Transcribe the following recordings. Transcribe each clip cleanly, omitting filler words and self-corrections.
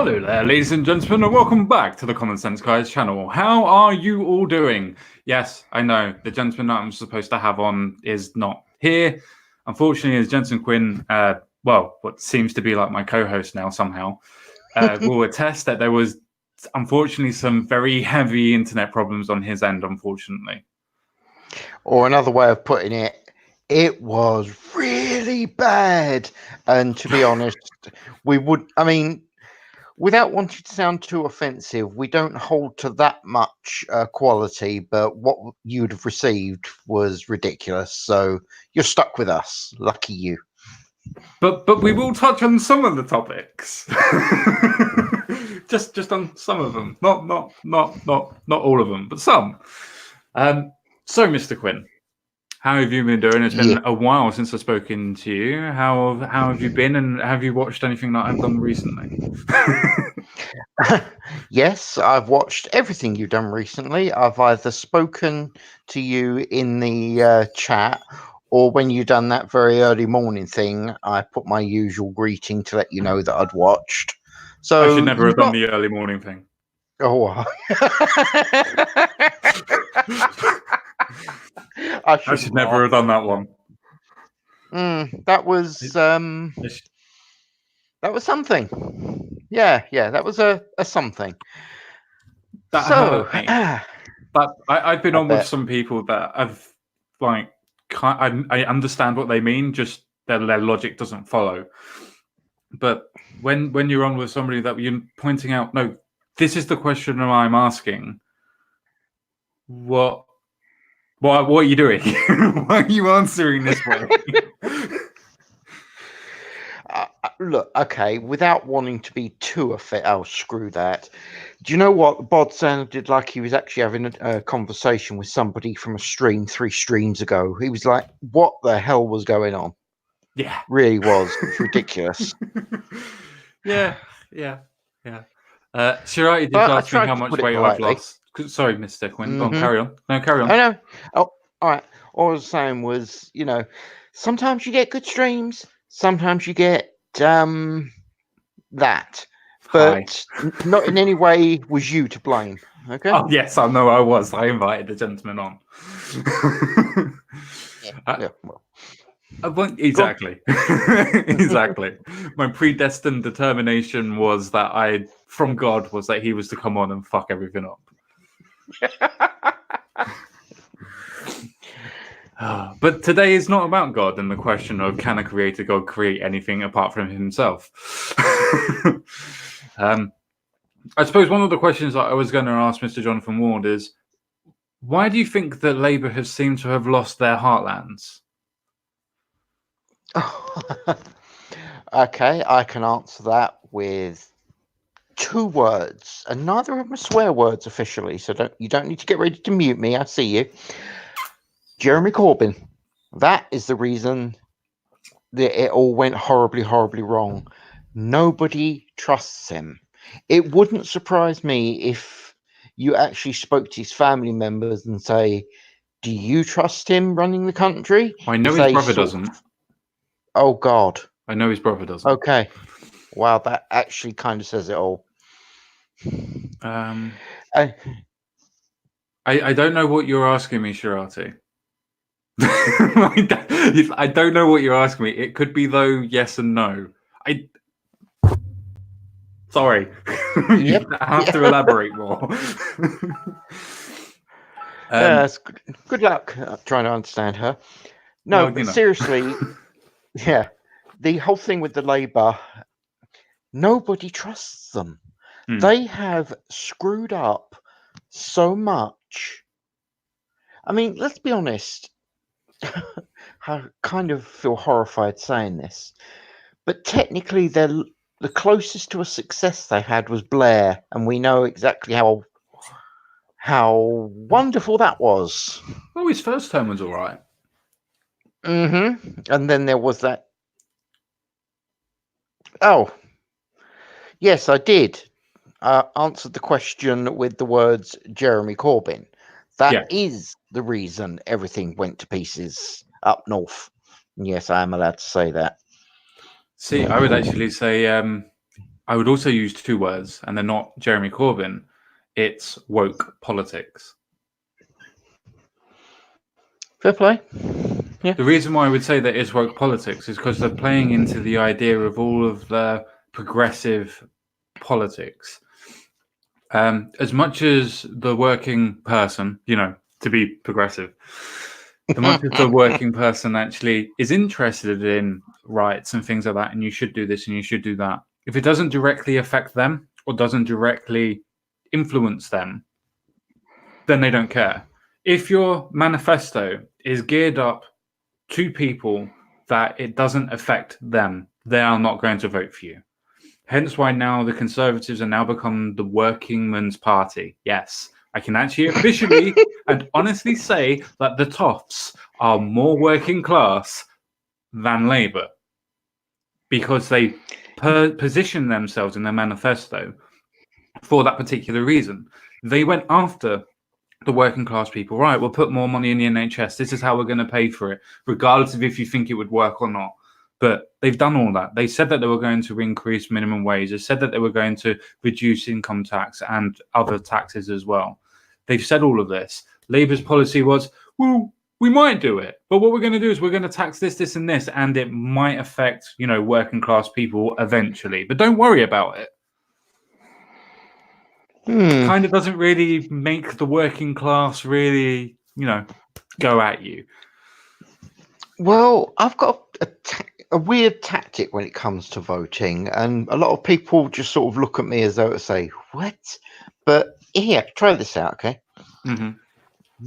Hello there, ladies and gentlemen, and welcome back to the Common Sense Guys channel. How are you all doing? Yes, I know, the gentleman that I'm supposed to have on is not here. Unfortunately, as Jensen Quinn, well, what seems to be like my co-host now somehow, will attest that there was, unfortunately, some very heavy internet problems on his end, unfortunately. Or another way of putting it, it was really bad. And to be honest, without wanting to sound too offensive, we don't hold to that much quality, but what you'd have received was ridiculous. So you're stuck with us. Lucky you. But we will touch on some of the topics. just on some of them. Not all of them, but some. So, Mr. Quinn, how have you been doing? It's been a while since I've spoken to you. How have you been, and have you watched anything that I've done recently? Yes, I've watched everything you've done recently. I've either spoken to you in the chat, or when you've done that very early morning thing, I put my usual greeting to let you know that I'd watched. So I should never have done the early morning thing. Oh, I should never have done that one. That was something. Yeah, that was a something. That hurt me. But I've been on with some people that I've like. I understand what they mean, just their logic doesn't follow. But when you're on with somebody that you're pointing out, no, this is the question I'm asking. What are you doing? Why are you answering this way? Look, okay, without wanting to be too offensive, oh, screw that. Do you know what? Bod sounded like he was actually having a conversation with somebody from a stream 3 streams ago. He was like, what the hell was going on? Yeah. Really was. It's ridiculous. Yeah. Shirati did ask me how much weight I've lost. Sorry, Mr. Quinn. Go on, carry on. No, carry on. I know. Oh, all right. All I was saying was, sometimes you get good streams, sometimes you get that, but not in any way was you to blame. Okay. Oh yes, I know I was. I invited the gentleman on. Exactly. Exactly. My predestined determination was that from God was that he was to come on and fuck everything up. But today is not about God and the question of can a creator God create anything apart from himself? I suppose one of the questions that I was going to ask Mr. Jonathan Ward is, why do you think that Labour has seemed to have lost their heartlands? Okay, I can answer that with 2 words, and neither of them are swear words officially, so you don't need to get ready to mute me. I see you. Jeremy Corbyn. That is the reason that it all went horribly, horribly wrong. Nobody trusts him. It wouldn't surprise me if you actually spoke to his family members and say, do you trust him running the country? I know his brother doesn't. Oh, God. I know his brother doesn't. Okay. Wow, that actually kind of says it all. I don't know what you're asking me, Shirati. I don't know what you're asking me. It could be though, yes and no. Sorry. You have to elaborate more. Yes, good luck trying to understand her. No, but seriously, yeah, the whole thing with the Labour, nobody trusts them. They have screwed up so much. I mean, let's be honest. I kind of feel horrified saying this, but technically the closest to a success they had was Blair, and we know exactly how wonderful that was. Oh, his first term was all right. And then there was that. Oh, yes, I did. Answered the question with the words Jeremy Corbyn. That is the reason everything went to pieces up north. Yes, I am allowed to say that. See, I would actually say I would also use two words, and they're not Jeremy Corbyn. It's woke politics. Fair play. Yeah. The reason why I would say that it's woke politics is because they're playing into the idea of all of the progressive politics. As much as the working person, to be progressive, as much as the working person actually is interested in rights and things like that, and you should do this and you should do that, if it doesn't directly affect them or doesn't directly influence them, then they don't care. If your manifesto is geared up to people that it doesn't affect them, they are not going to vote for you. Hence why now the Conservatives are now become the working man's party. Yes, I can actually officially and honestly say that the Toffs are more working class than Labour, because they position themselves in their manifesto for that particular reason. They went after the working class people. Right, we'll put more money in the NHS. This is how we're going to pay for it, regardless of if you think it would work or not. But they've done all that. They said that they were going to increase minimum wage. They said that they were going to reduce income tax and other taxes as well. They've said all of this. Labour's policy was, well, we might do it, but what we're going to do is we're going to tax this, this, and this, and it might affect, working class people eventually. But don't worry about it. Kind of doesn't really make the working class really, go at you. Well, I've got a weird tactic when it comes to voting, and a lot of people just sort of look at me as though to say, what? But here, try this out, okay? Mm-hmm.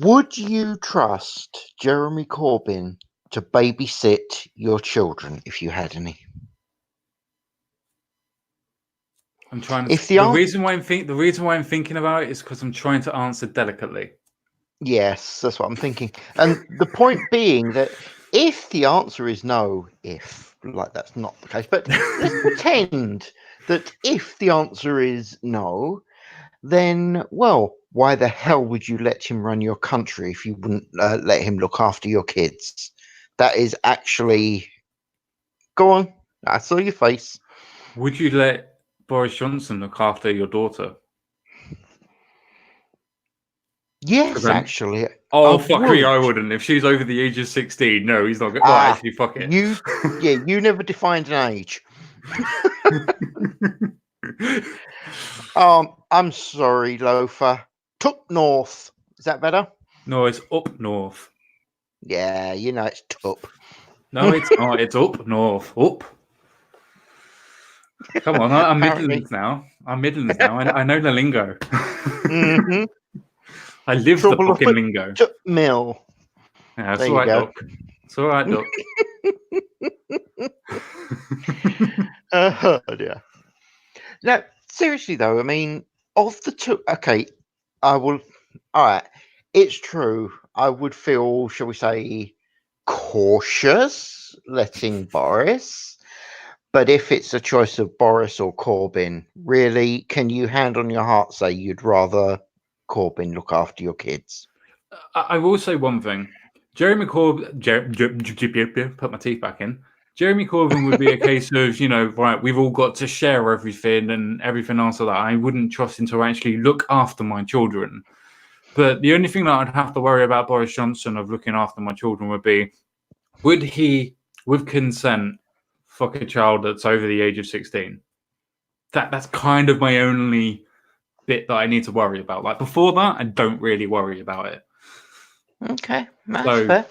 Would you trust Jeremy Corbyn to babysit your children if you had any? I'm trying to. The reason why I'm thinking about it is because I'm trying to answer delicately. Yes, that's what I'm thinking. And the point being that if the answer is no, that's not the case, but let's pretend that if the answer is no, then, well, why the hell would you let him run your country if you wouldn't let him look after your kids? That is actually... Go on. I saw your face. Would you let Boris Johnson look after your daughter? Yes, actually. Oh, fuck me, I wouldn't. If she's over the age of 16, no, he's not going to... actually, fuck it. You never defined an age. I'm sorry, Loafer. Tup north. Is that better? No, it's up north. Yeah, it's tup. No, it's not. It's up north. Up. Come on, I'm Midlands now. I know the lingo. Mm-hmm. I live the fucking lingo. Mill. Yeah, it's all right, Doc. It's all right, Doc. Oh, dear. Now, seriously, though, I mean, of the two... Okay, I will... All right, it's true. I would feel, shall we say, cautious letting Boris... But if it's a choice of Boris or Corbyn, really, can you hand on your heart say you'd rather Corbyn look after your kids? I will say one thing. Jeremy Corbyn, put my teeth back in. Jeremy Corbyn would be a case of, right, we've all got to share everything and everything else like that. I wouldn't trust him to actually look after my children. But the only thing that I'd have to worry about Boris Johnson of looking after my children would be, would he, with consent, fuck a child that's over the age of 16? That's kind of my only bit that I need to worry about. Like, before that, I don't really worry about it. Okay, that's fair.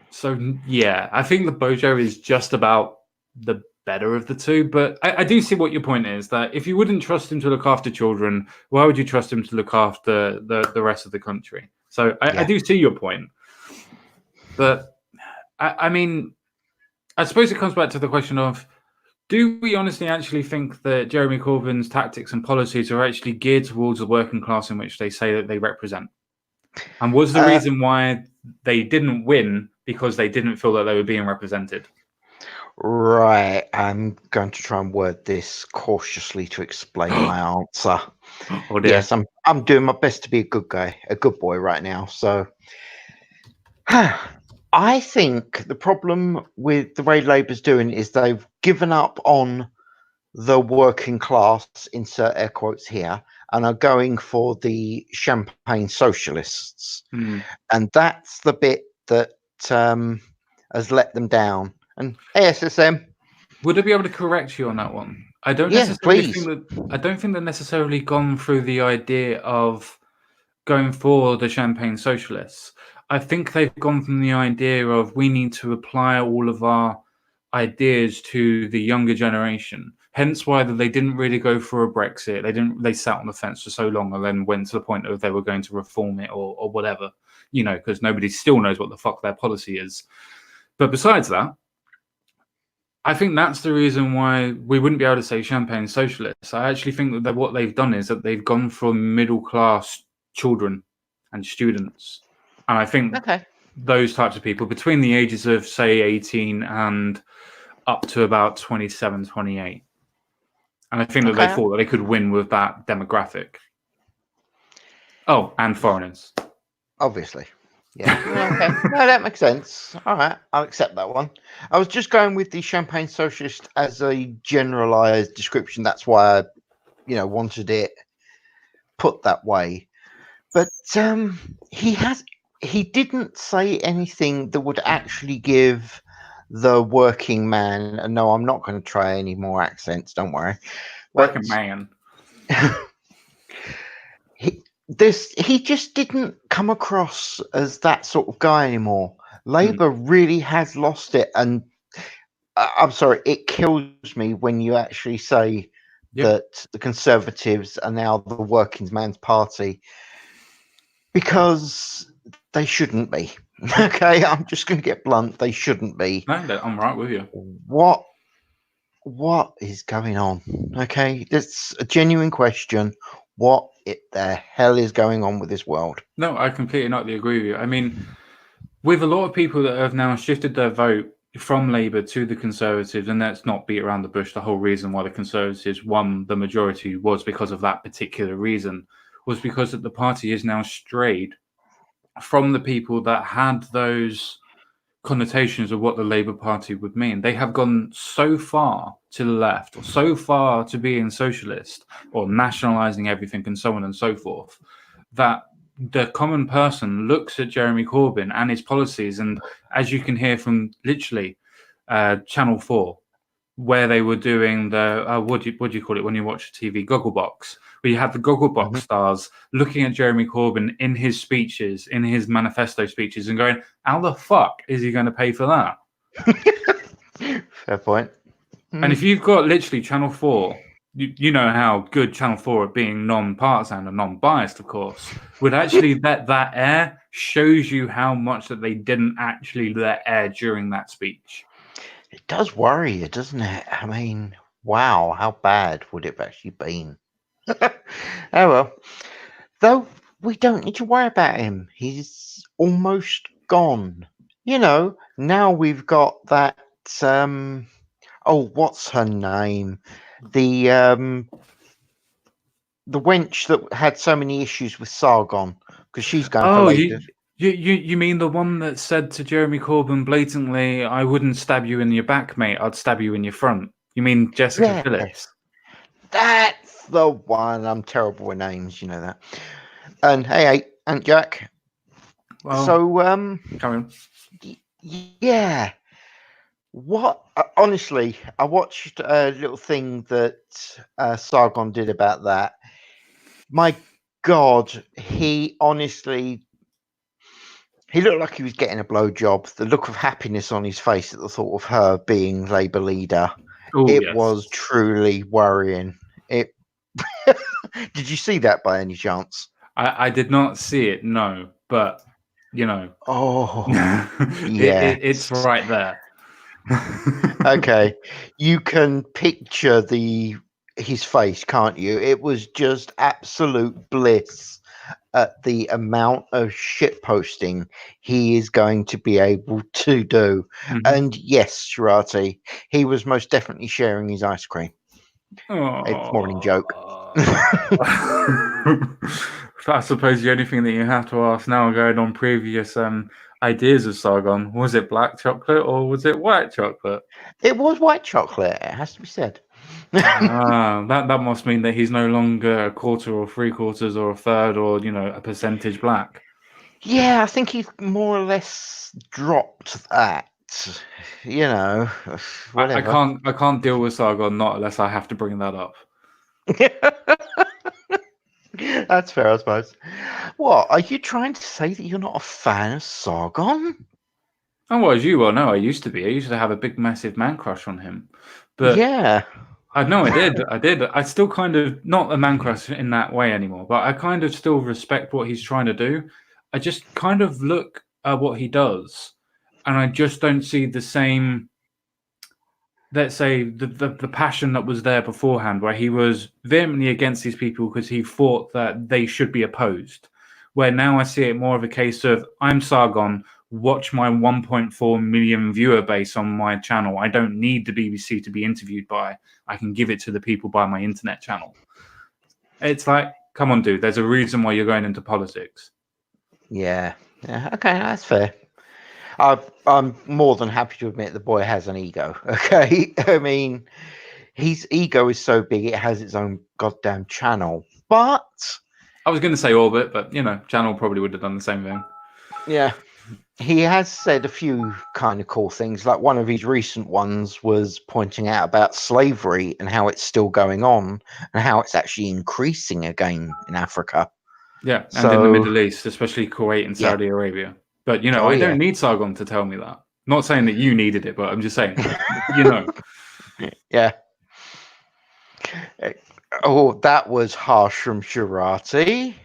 So yeah, I think the Bojo is just about the better of the two. But I do see what your point is, that if you wouldn't trust him to look after children, why would you trust him to look after the rest of the country? So I do see your point. But I mean, I suppose it comes back to the question of, do we honestly actually think that Jeremy Corbyn's tactics and policies are actually geared towards the working class in which they say that they represent? And was the reason why they didn't win because they didn't feel that they were being represented? Right. I'm going to try and word this cautiously to explain my answer. Oh dear. Yes, I'm doing my best to be a good guy, a good boy right now. So I think the problem with the way Labour's doing is they've given up on the working class, insert air quotes here, and are going for the champagne socialists. And that's the bit that has let them down. And ASSM. Would I be able to correct you on that one? I don't necessarily think that. I don't think they've necessarily gone through the idea of going for the champagne socialists. I think they've gone from the idea of we need to apply all of our ideas to the younger generation. Hence why they didn't really go for a Brexit. They sat on the fence for so long and then went to the point of they were going to reform it or whatever, because nobody still knows what the fuck their policy is. But besides that, I think that's the reason why we wouldn't be able to say champagne socialists. I actually think that what they've done is that they've gone for middle class children and students. And I think those types of people between the ages of, say, 18 and up to about 27, 28. And I think that they thought that they could win with that demographic. Oh, and foreigners. Obviously. Yeah. Okay. No, that makes sense. All right. I'll accept that one. I was just going with the champagne socialist as a generalized description. That's why I, wanted it put that way. But he didn't say anything that would actually give the working man, and no, I'm not going to try any more accents, don't worry. Working man. He just didn't come across as that sort of guy anymore. Labour really has lost it, and I'm sorry, it kills me when you actually say that the Conservatives are now the working man's party, because they shouldn't be. Okay, I'm just going to get blunt. They shouldn't be. No, I'm right with you. What is going on? Okay, that's a genuine question. What the hell is going on with this world? No, I completely not agree with you. I mean, with a lot of people that have now shifted their vote from Labour to the Conservatives, and let's not beat around the bush, the whole reason why the Conservatives won the majority was because of that particular reason, was because that the party is now strayed from the people that had those connotations of what the Labour Party would mean. They have gone so far to the left, or so far to being socialist, or nationalising everything, and so on and so forth, that the common person looks at Jeremy Corbyn and his policies, and as you can hear from literally Channel 4, where they were doing the what do you call it when you watch TV, Gogglebox, where you have the Gogglebox stars looking at Jeremy Corbyn in his speeches, in his manifesto speeches, and going, how the fuck is he going to pay for that? Fair point. And if you've got literally Channel 4, you know how good Channel 4 at being non-partisan and non-biased, of course, would actually let that air, shows you how much that they didn't actually let air during that speech. It does worry you, doesn't it? I mean, wow, how bad would it have actually been? Oh well. Though we don't need to worry about him. He's almost gone. Now we've got that what's her name? The wench that had so many issues with Sargon, because she's going for Labour. You mean the one that said to Jeremy Corbyn blatantly, I wouldn't stab you in your back, mate, I'd stab you in your front. You mean Jessica Phillips? That's the one. I'm terrible with names, you know that. And hey, Aunt Jack. Well, so carry on. Yeah. What honestly, I watched a little thing that Sargon did about that. My God, he looked like he was getting a blowjob. The look of happiness on his face at the thought of her being Labour leader, was truly worrying. Did you see that by any chance? I did not see it, no, but Oh, yeah, it's right there. Okay, you can picture his face, can't you? It was just absolute bliss at the amount of shit posting he is going to be able to do. And yes, Shirati, he was most definitely sharing his ice cream. It's more than a joke. I suppose the only thing that you have to ask now, going on previous ideas of Sargon, was it black chocolate or was it white chocolate? It was white chocolate, it has to be said. That must mean that he's no longer a quarter or three quarters or a third or a percentage black. Yeah, I think he's more or less dropped that. Whatever. I can't deal with Sargon not unless I have to bring that up. That's fair, I suppose. What, are you trying to say that you're not a fan of Sargon? Oh, well, as you well know, I used to be. I used to have a big, massive man crush on him. But Yeah. I know I did. I did. I still kind of, not a man crush in that way anymore, but I kind of still respect what he's trying to do. I just kind of look at what he does, and I just don't see the same, let's say, the passion that was there beforehand, where he was vehemently against these people because he thought that they should be opposed. Where now I see it more of a case of, I'm Sargon, watch my 1.4 million viewer base on my channel. I don't need the BBC to be interviewed by. I can give it to the people by my internet channel. It's like, come on, dude, there's a reason why you're going into politics. Yeah. Okay, that's fair. I'm more than happy to admit the boy has an ego. Okay, I mean, his ego is so big it has its own goddamn channel. But I was going to say Orbit, but channel probably would have done the same thing. Yeah, he has said a few kind of cool things. Like one of his recent ones was pointing out about slavery and how it's still going on and how it's actually increasing again in Africa. Yeah, and in the Middle East, especially Kuwait and Saudi Arabia. But, I don't need Sargon to tell me that. Not saying that you needed it, but I'm just saying, Yeah. Oh, that was harsh from Shirati.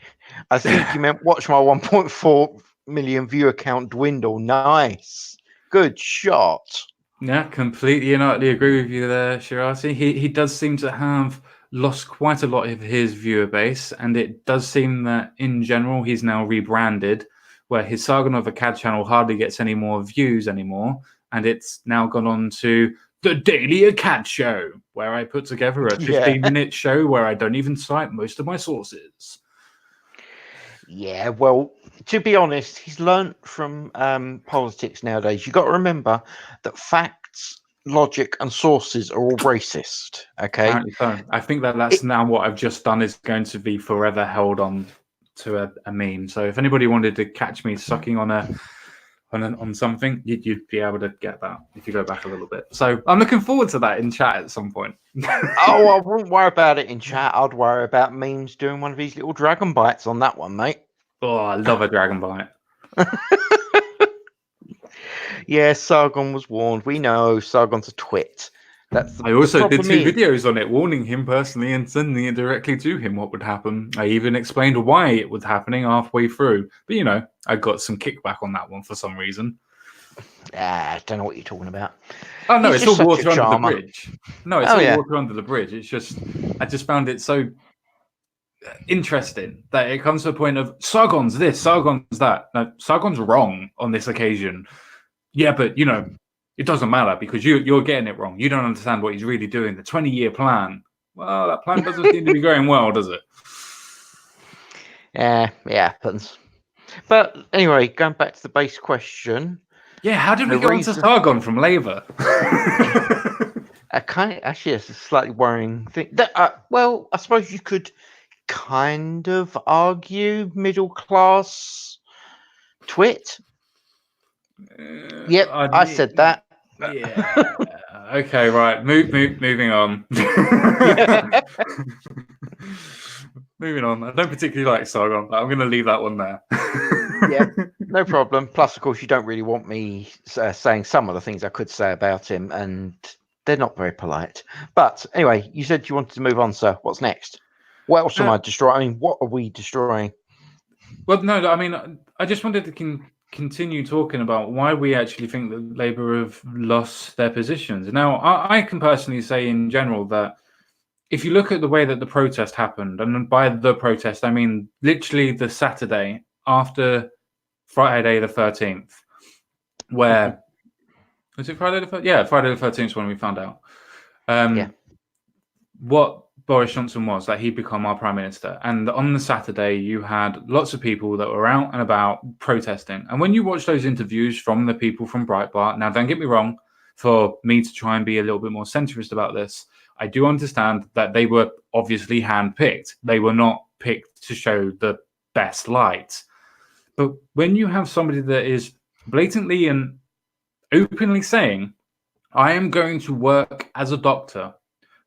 I think you meant watch my 1.4 million viewer count dwindle. Nice. Good shot. Yeah, completely and utterly agree with you there, Shirati. He does seem to have lost quite a lot of his viewer base, and it does seem that in general he's now rebranded, where his Sargon of Akkad channel hardly gets any more views anymore, and it's now gone on to the Daily Akkad Show, where I put together a 15-minute show where I don't even cite most of my sources. Yeah, well, to be honest, he's learnt from politics nowadays. You've got to remember that facts, logic, and sources are all racist. Okay. Apparently so. I think that's now what I've just done is going to be forever held on to a meme. So if anybody wanted to catch me sucking on something, you'd be able to get that if you go back a little bit. So I'm looking forward to that in chat at some point. Oh, I wouldn't worry about it in chat. I'd worry about memes doing one of these little dragon bites on that one, mate. Oh, I love a dragon bite. Yeah, Sargon was warned. We know Sargon's a twit. I also did 2 videos on it, warning him personally and sending it directly to him what would happen. I even explained why it was happening halfway through. But, I got some kickback on that one for some reason. I don't know what you're talking about. Oh, no, it's all water under the bridge. No, it's all water under the bridge. It's just, I just found it so interesting that it comes to a point of Sargon's this, Sargon's that. No, Sargon's wrong on this occasion. Yeah, but, it doesn't matter because you're getting it wrong. You don't understand what he's really doing. The 20-year plan. Well, that plan doesn't seem to be going well, does it? Yeah, it happens. But anyway, going back to the base question. Yeah, how did we get onto Sargon from Labour? Actually, it's a slightly worrying thing. Well, I suppose you could kind of argue middle class twit. Yep, I said that. Yeah. Okay, right. Moving on. Moving on. I don't particularly like Sargon, but I'm going to leave that one there. Yeah, no problem. Plus, of course, you don't really want me saying some of the things I could say about him, and they're not very polite. But anyway, you said you wanted to move on, sir. What's next? What else am I destroying? I mean, what are we destroying? Well, no, I mean, I just wanted to continue talking about why we actually think that Labour have lost their positions. Now, I can personally say in general that if you look at the way that the protest happened, and by the protest, I mean literally the Saturday after Friday the 13th, where was it Friday the 13th? Yeah, Friday the 13th is when we found out what Boris Johnson was, that he'd become our prime minister. And on the Saturday, you had lots of people that were out and about protesting. And when you watch those interviews from the people from Breitbart, now don't get me wrong, for me to try and be a little bit more centrist about this, I do understand that they were obviously handpicked. They were not picked to show the best light. But when you have somebody that is blatantly and openly saying, I am going to work as a doctor,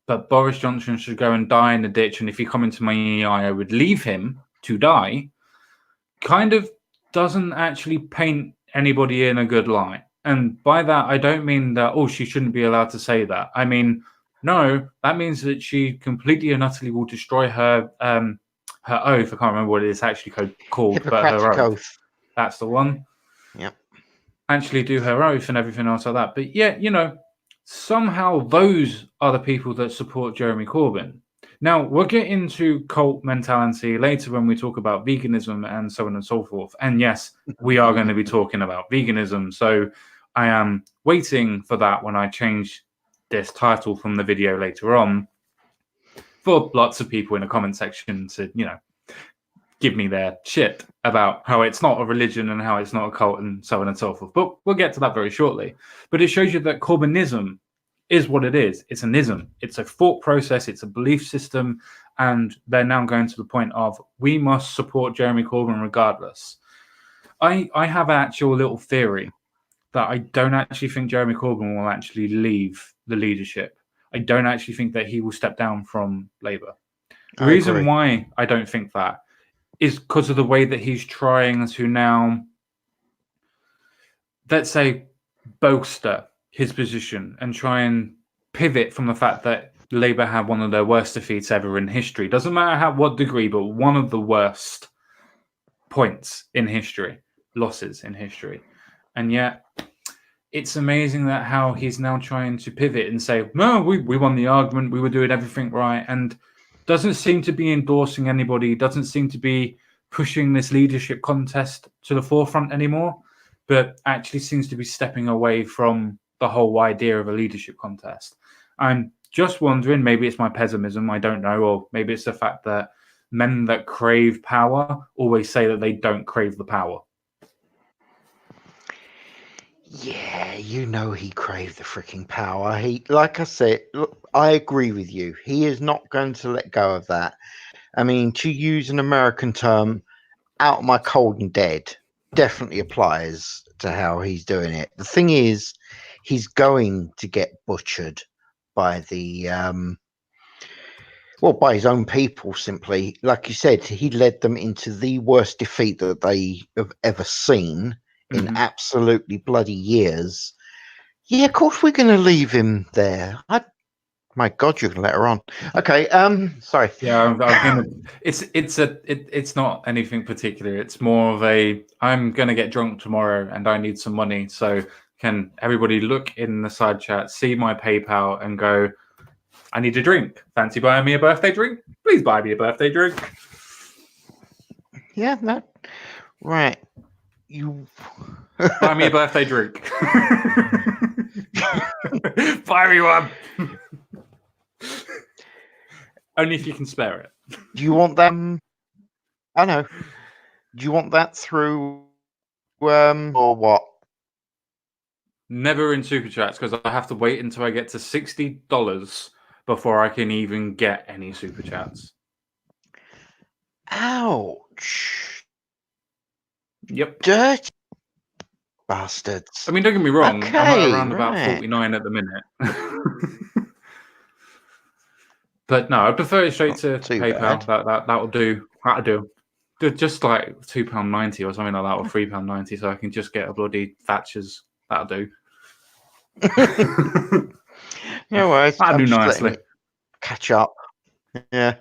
but Boris Johnson should go and die in a ditch, and if he come into my EI, I would leave him to die, kind of doesn't actually paint anybody in a good light. And by that, I don't mean that, oh, she shouldn't be allowed to say that. I mean, no, that means that she completely and utterly will destroy her her oath. I can't remember what it is actually called, but her oath. That's the one. Yep. Actually do her oath and everything else like that. But yeah, you know, somehow those are the people that support Jeremy Corbyn. Now, we'll get into cult mentality later when we talk about veganism and so on and so forth. And yes, we are going to be talking about veganism. So I am waiting for that when I change this title from the video later on for lots of people in the comment section to, you know, give me their shit about how it's not a religion and how it's not a cult and so on and so forth. But we'll get to that very shortly. But it shows you that Corbynism is what it is. It's an ism. It's a thought process. It's a belief system. And they're now going to the point of, we must support Jeremy Corbyn regardless. I have an actual little theory that I don't actually think Jeremy Corbyn will actually leave the leadership. I don't actually think that he will step down from Labour. The reason why I don't think that is because of the way that he's trying to now, let's say, bolster his position and try and pivot from the fact that Labour had one of their worst defeats ever in history. Doesn't matter what degree, but one of the worst points in history, losses in history. And yet, it's amazing that how he's now trying to pivot and say, no, we won the argument, we were doing everything right, and doesn't seem to be endorsing anybody, doesn't seem to be pushing this leadership contest to the forefront anymore, but actually seems to be stepping away from the whole idea of a leadership contest. I'm just wondering, maybe it's my pessimism, I don't know, or maybe it's the fact that men that crave power always say that they don't crave the power. Yeah, you know he craved the freaking power. He, like I said, look, I agree with you. He is not going to let go of that. I mean, to use an American term, out my cold and dead, definitely applies to how he's doing it. The thing is, he's going to get butchered by the by his own people, simply. Like you said, he led them into the worst defeat that they have ever seen in absolutely bloody years. Yeah, of course we're going to leave him there. My God, you're going to let her on. Okay, sorry. Yeah, I'm gonna. It's not anything particular. It's more of a, I'm going to get drunk tomorrow and I need some money. So can everybody look in the side chat, see my PayPal, and go, I need a drink. Fancy buying me a birthday drink? Please buy me a birthday drink. Yeah, that right. You buy me a birthday drink. Buy me one. Only if you can spare it. Do you want them? I know. Do you want that through or what? Never in super chats, because I have to wait until I get to $60 before I can even get any super chats. Ouch. Yep. Dirty bastards. I mean, don't get me wrong. Okay, I'm around about 49 at the minute. But no, I prefer it straight to PayPal. Bad. That'll do. That'll do. Just like £2.90 or something like that, or £3.90, so I can just get a bloody Thatcher's. That'll do. No worries. That'll do nicely. Catch up. Yeah.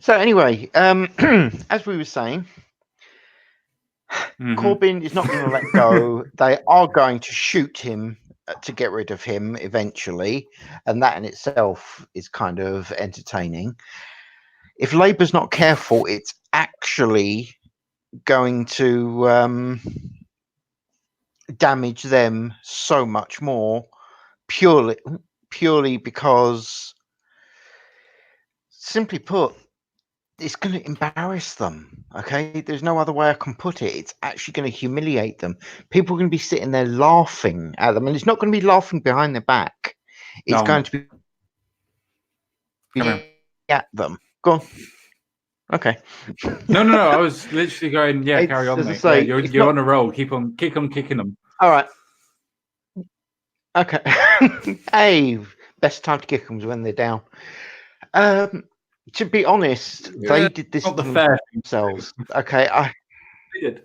So anyway, as we were saying, Corbyn is not going to let go. They are going to shoot him to get rid of him eventually, and that in itself is kind of entertaining. If Labour's not careful, it's actually going to damage them so much more, purely because, simply put, it's going to embarrass them. Okay, there's no other way I can put it. It's actually going to humiliate them. People are going to be sitting there laughing at them, and it's not going to be laughing behind their back. It's going to be at them. Go on. Okay. No. I was literally going. Yeah, carry on, mate. Say, yeah, you're on a roll. Keep on kicking them. All right. Okay. Hey, best time to kick them is when they're down. To be honest, they did this not the fair themselves. Okay, They did.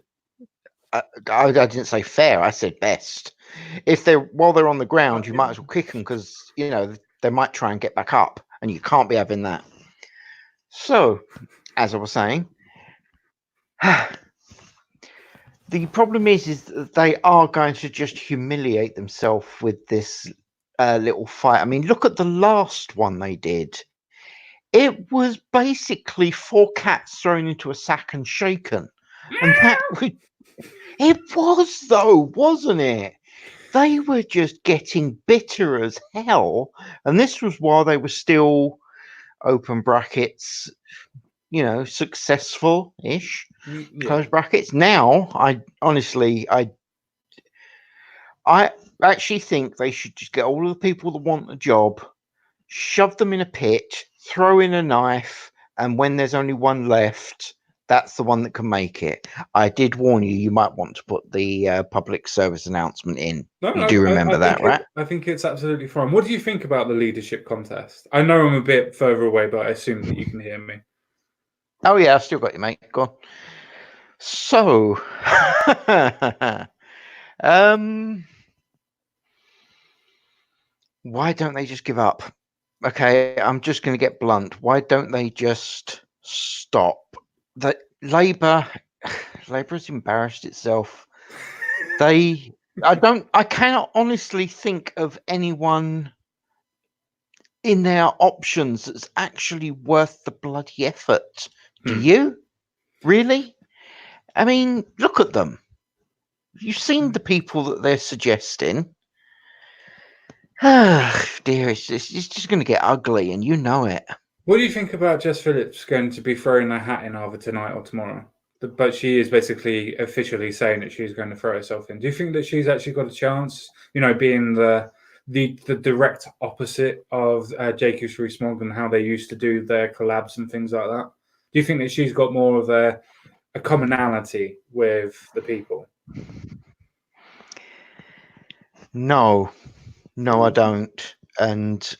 I didn't say fair. I said best. If while they're on the ground, you might as well kick them because they might try and get back up, and you can't be having that. So, as I was saying, the problem is that they are going to just humiliate themselves with this little fight. I mean, look at the last one they did. It was basically 4 cats thrown into a sack and shaken, and that it was though, wasn't it? They were just getting bitter as hell, and this was while they were still open brackets, successful-ish, close brackets. Now, I actually think they should just get all of the people that want a job, shove them in a pit, throw in a knife, and when there's only one left, that's the one that can make it. I did warn you, you might want to put the public service announcement in. No, you do remember that, right? I think it's absolutely fine. What do you think about the leadership contest? I know I'm a bit further away, but I assume that you can hear me. Oh, yeah, I've still got you, mate. Go on. So, why don't they just give up? Okay, I'm just going to get blunt. Why don't they just stop? Labour has embarrassed itself. I cannot honestly think of anyone in their options that's actually worth the bloody effort. Do you? Really? I mean, look at them. You've seen the people that they're suggesting. Dear, it's just going to get ugly, and you know it. What do you think about Jess Phillips going to be throwing her hat in either tonight or tomorrow? But she is basically officially saying that she's going to throw herself in. Do you think that she's actually got a chance? Being the direct opposite of Jacobs Rees-Mogg and how they used to do their collabs and things like that. Do you think that she's got more of a commonality with the people? No, I don't. And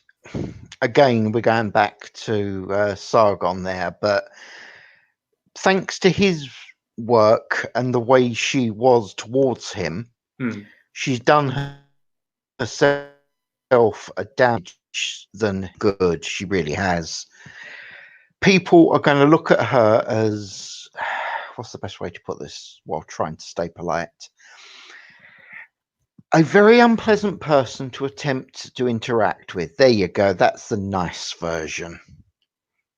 again, we're going back to Sargon there, but thanks to his work and the way she was towards him, she's done herself a damage than good. She really has. People are going to look at her as, what's the best way to put this while trying to stay polite? A very unpleasant person to attempt to interact with. There you go. That's the nice version.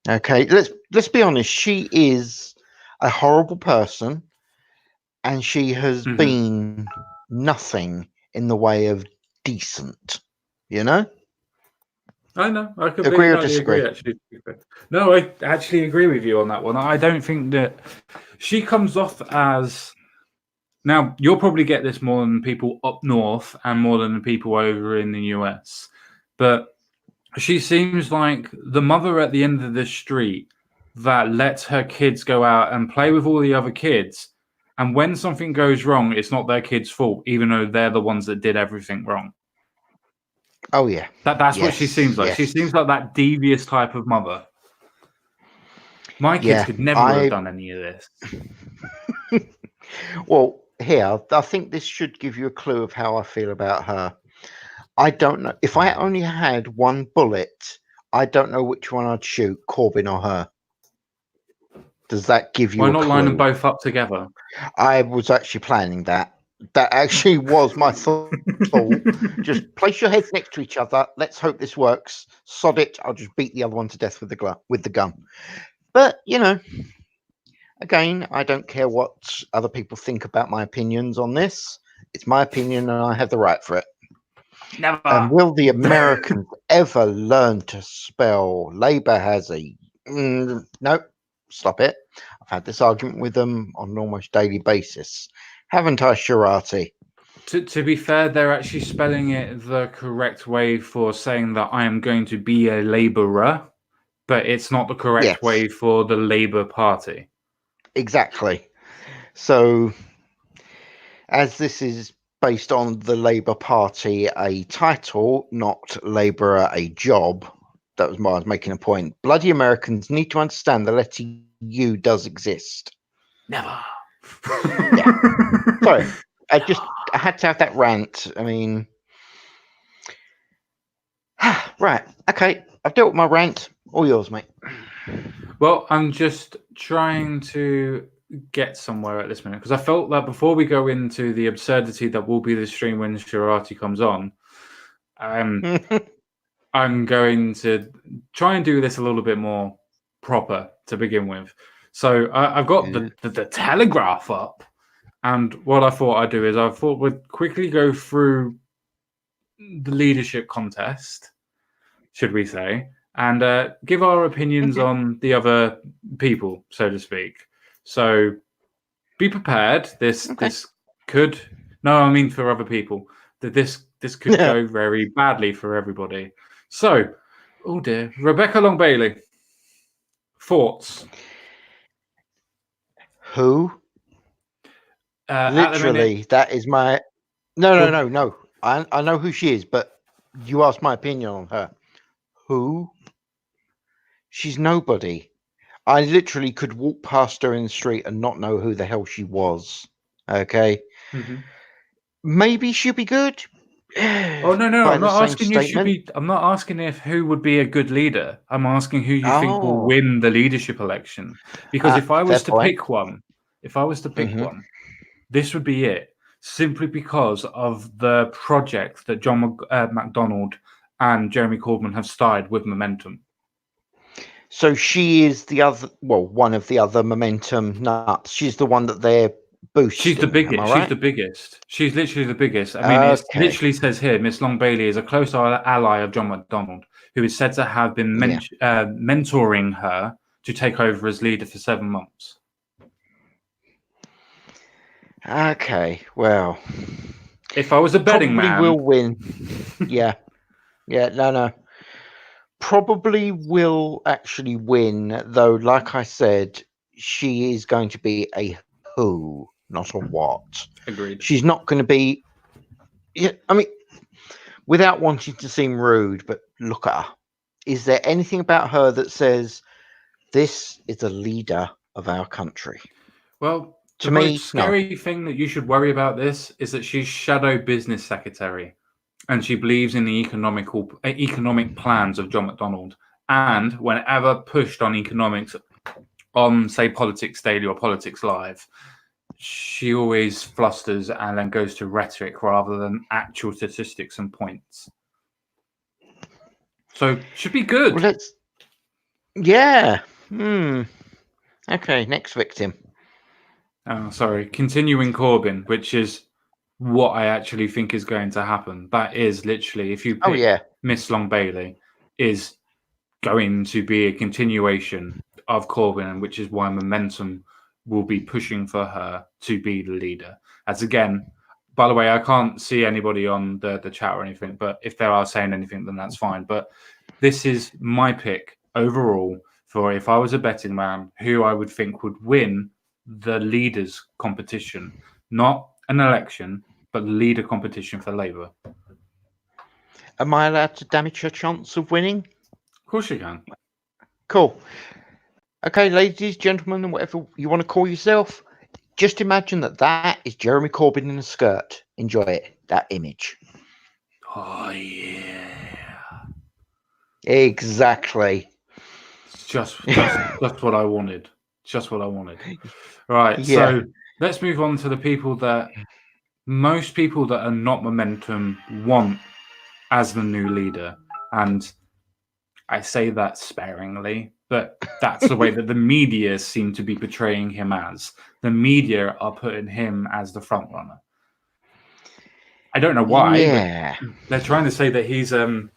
Okay, let's be honest. She is a horrible person, and she has been nothing in the way of decent. I know. I completely agree. Actually, no, I actually agree with you on that one. I don't think that she comes off as. Now, you'll probably get this more than people up north and more than the people over in the US. But she seems like the mother at the end of the street that lets her kids go out and play with all the other kids. And when something goes wrong, it's not their kids' fault, even though they're the ones that did everything wrong. Oh, yeah. That's what she seems like. Yes. She seems like that devious type of mother. My kids could never have done any of this. Well, here, I think this should give you a clue of how I feel about her. I don't know. If I only had one bullet, I don't know which one I'd shoot, Corbyn or her. Does that give you a clue? Why not line them both up together? I was actually planning that. That actually was my thought. Just place your heads next to each other. Let's hope this works. Sod it. I'll just beat the other one to death with the gun. But, again, I don't care what other people think about my opinions on this. It's my opinion, and I have the right for it. Never. And will the Americans ever learn to spell? Labour has a... no, stop it. I've had this argument with them on an almost daily basis. Haven't I, Sharati? To be fair, they're actually spelling it the correct way for saying that I am going to be a labourer. but it's not the correct way for the Labour Party. Exactly. So, as this is based on the Labour Party, a title, not Labourer, a job, that was why I was making a point. Bloody Americans need to understand the letter U does exist. Never. Yeah. Sorry. I had to have that rant. I mean, right. Okay. I've dealt with my rant. All yours, mate. Well, I'm just trying to get somewhere at this minute because I felt that before we go into the absurdity that will be the stream when Shirati comes on, I'm going to try and do this a little bit more proper to begin with. So I've got the Telegraph up, and what I thought I'd do is I thought we'd quickly go through the leadership contest, should we say, and give our opinions on the other people, so to speak. So be prepared. This could for other people that this could go very badly for everybody. So, oh dear, Rebecca Long Bailey. Thoughts? Who? Literally, that is my. No. I know who she is, but you asked my opinion on her. Who? She's nobody. I literally could walk past her in the street and not know who the hell she was. Okay. Mm-hmm. Maybe she'll be good. Oh no! I'm not asking you should be. I'm not asking if who would be a good leader. I'm asking who you think will win the leadership election. Because if I was to pick one, this would be it. Simply because of the project that John MacDonald and Jeremy Corbyn have started with Momentum. So she is one of the other Momentum nuts. She's the one that they're boosting. She's the biggest. Right? She's the biggest. She's literally the biggest. I mean, it literally says here, Miss Long Bailey is a close ally of John MacDonald, who is said to have been mentoring her to take over as leader for 7 months. Okay, well, if I was a betting man, probably will win. No. Probably will actually win, though. Like I said, she is going to be a who, not a what. Agreed. She's not going to be. Yeah, I mean, without wanting to seem rude, but look at her. Is there anything about her that says this is a leader of our country? Well, the most scary thing that you should worry about this is that she's shadow business secretary, and she believes in the economic plans of John MacDonald. And whenever pushed on economics, on say Politics Daily or Politics Live, she always flusters and then goes to rhetoric rather than actual statistics and points. So should be good. Well, Okay, next victim. Oh, sorry. Continuing Corbyn, which is what I actually think is going to happen. That is literally, if you pick Miss Long Bailey, is going to be a continuation of Corbyn, which is why Momentum will be pushing for her to be the leader. As again, by the way, I can't see anybody on the chat or anything, but if they are saying anything, then that's fine. But this is my pick overall for if I was a betting man, who I would think would win the leaders competition, not an election, but leader competition for Labour. Am I allowed to damage her chance of winning? Of course you can. Cool. Okay, ladies, gentlemen, and whatever you want to call yourself, just imagine that is Jeremy Corbyn in a skirt. Enjoy it, that image. Oh, yeah. Exactly. Just what I wanted. Just what I wanted. Right, so let's move on to the people that most people that are not Momentum want as the new leader. And I say that sparingly, but that's the way that the media seem to be portraying him as. The media are putting him as the front runner. I don't know why, but they're trying to say that he's an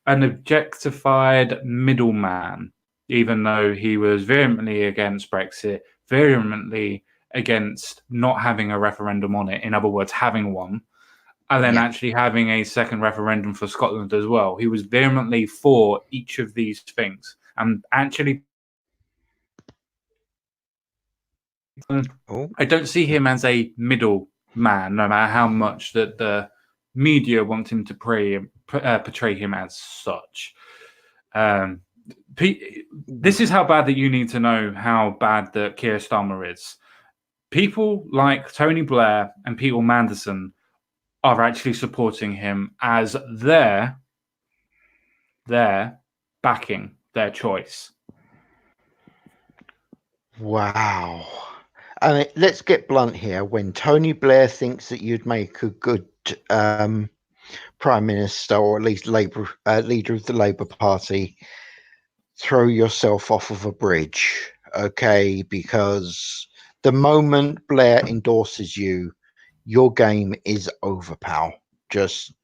objectified middleman, even though he was vehemently against Brexit, vehemently against not having a referendum on it, in other words, having one, and then actually having a second referendum for Scotland as well. He was vehemently for each of these things, and actually. I don't see him as a middle man, no matter how much that the media want him to portray him as such. This is how bad that you need to know how bad that Keir Starmer is. People like Tony Blair and Peter Mandelson are actually supporting him as they're backing their choice. Wow. I mean, let's get blunt here. When Tony Blair thinks that you'd make a good prime minister, or at least leader of the Labour Party, throw yourself off of a bridge, okay? Because the moment Blair endorses you, your game is over, pal. Just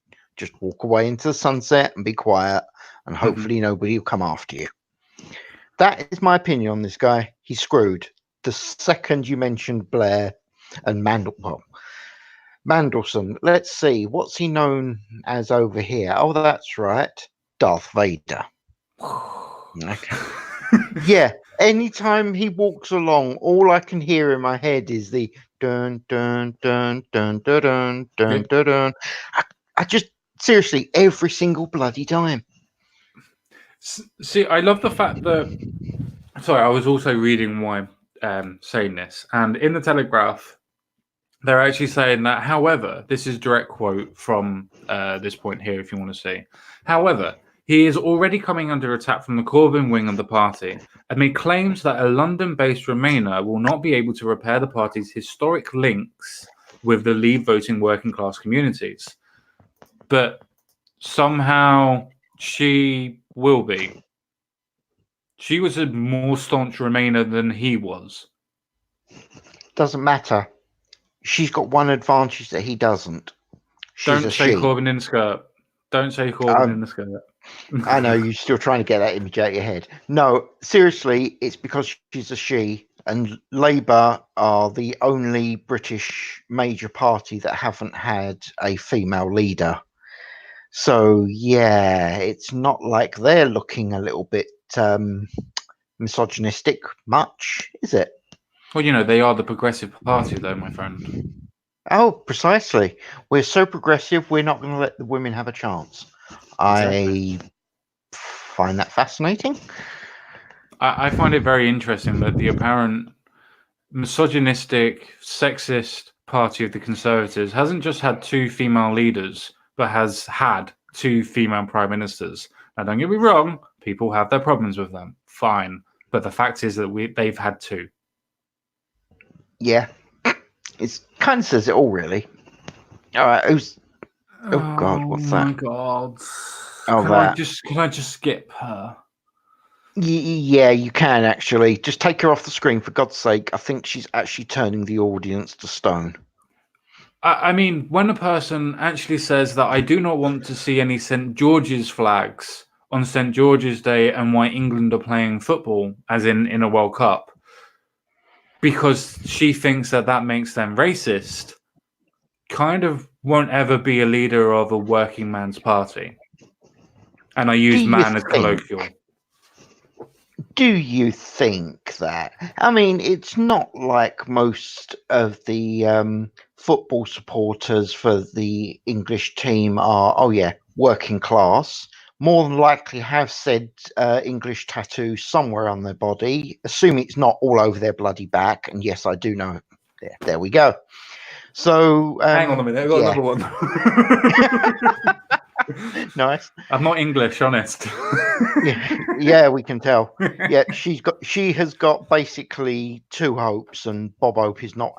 walk away into the sunset and be quiet, and hopefully nobody will come after you. That is my opinion on this guy. He's screwed. The second you mentioned Blair and Mandelson, let's see, what's he known as over here? Oh, that's right, Darth Vader. Okay. Yeah, anytime he walks along, all I can hear in my head is the dun dun dun dun dun dun dun dun dun. I just seriously every single bloody time. See, I love the fact that. Sorry, I was also reading why saying this, and in the Telegraph, they're actually saying that. However, this is direct quote from this point here, if you want to see. However, he is already coming under attack from the Corbyn wing of the party, amid claims that a London-based Remainer will not be able to repair the party's historic links with the Leave voting working class communities. But somehow she will be. She was a more staunch Remainer than he was. Doesn't matter. She's got one advantage that he doesn't. Don't say Corbyn in the skirt. Don't say Corbyn in the skirt. I know, you're still trying to get that image out of your head. No, seriously, it's because she's a she, and Labour are the only British major party that haven't had a female leader. So, yeah, it's not like they're looking a little bit misogynistic much, is it? Well, you know, they are the Progressive Party, though, my friend. Oh, precisely. We're so progressive, we're not going to let the women have a chance. Exactly. I find that fascinating. I find it very interesting that the apparent misogynistic, sexist party of the Conservatives hasn't just had two female leaders, but has had two female prime ministers. Now, don't get me wrong, people have their problems with them. Fine. But the fact is that they've had two. Yeah. It kind of says it all, really. All right, Oh God, what's that? Oh my God! Oh, can I just skip her? Yeah, you can actually. Just take her off the screen, for God's sake. I think she's actually turning the audience to stone. I mean, when a person actually says that I do not want to see any St. George's flags on St. George's Day and why England are playing football, as in a World Cup, because she thinks that makes them racist, kind of won't ever be a leader of a working man's party. And I use man as colloquial. Do you think that? I mean, it's not like most of the football supporters for the English team are, working class. More than likely have said English tattoo somewhere on their body, assuming it's not all over their bloody back. And yes, I do know. There we go. So hang on a minute, I've got another one. Nice. I'm not English, honest. yeah, we can tell. Yeah, she has got basically two Hopes, and Bob Hope is not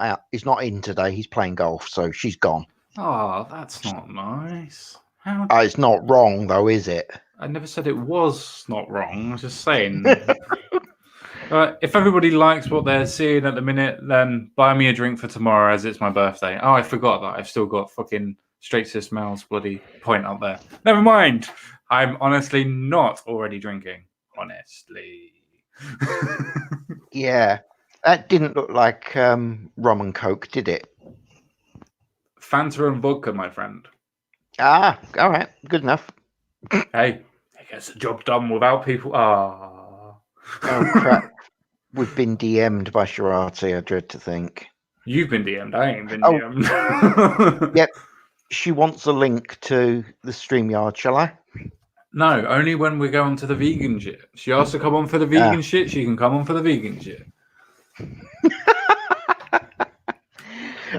in today. He's playing golf, so she's gone. Oh, that's not nice. It's not wrong though, is it? I never said it was not wrong. I was just saying. If everybody likes what they're seeing at the minute, then buy me a drink for tomorrow, as it's my birthday. Oh, I forgot that I've still got fucking Straight Sis Mel's bloody point up there. Never mind. I'm honestly not already drinking. Honestly. Yeah. That didn't look like rum and coke, did it? Fanta and vodka, my friend. Ah, all right. Good enough. Hey, it gets the job done without people. Oh crap! We've been DM'd by Sharati. I dread to think. You've been DM'd. I ain't been Oh. DM'd. Yep. She wants a link to the StreamYard. Shall I? No, only when we go on to the vegan shit. She asked to come on for the vegan shit. She can come on for the vegan shit.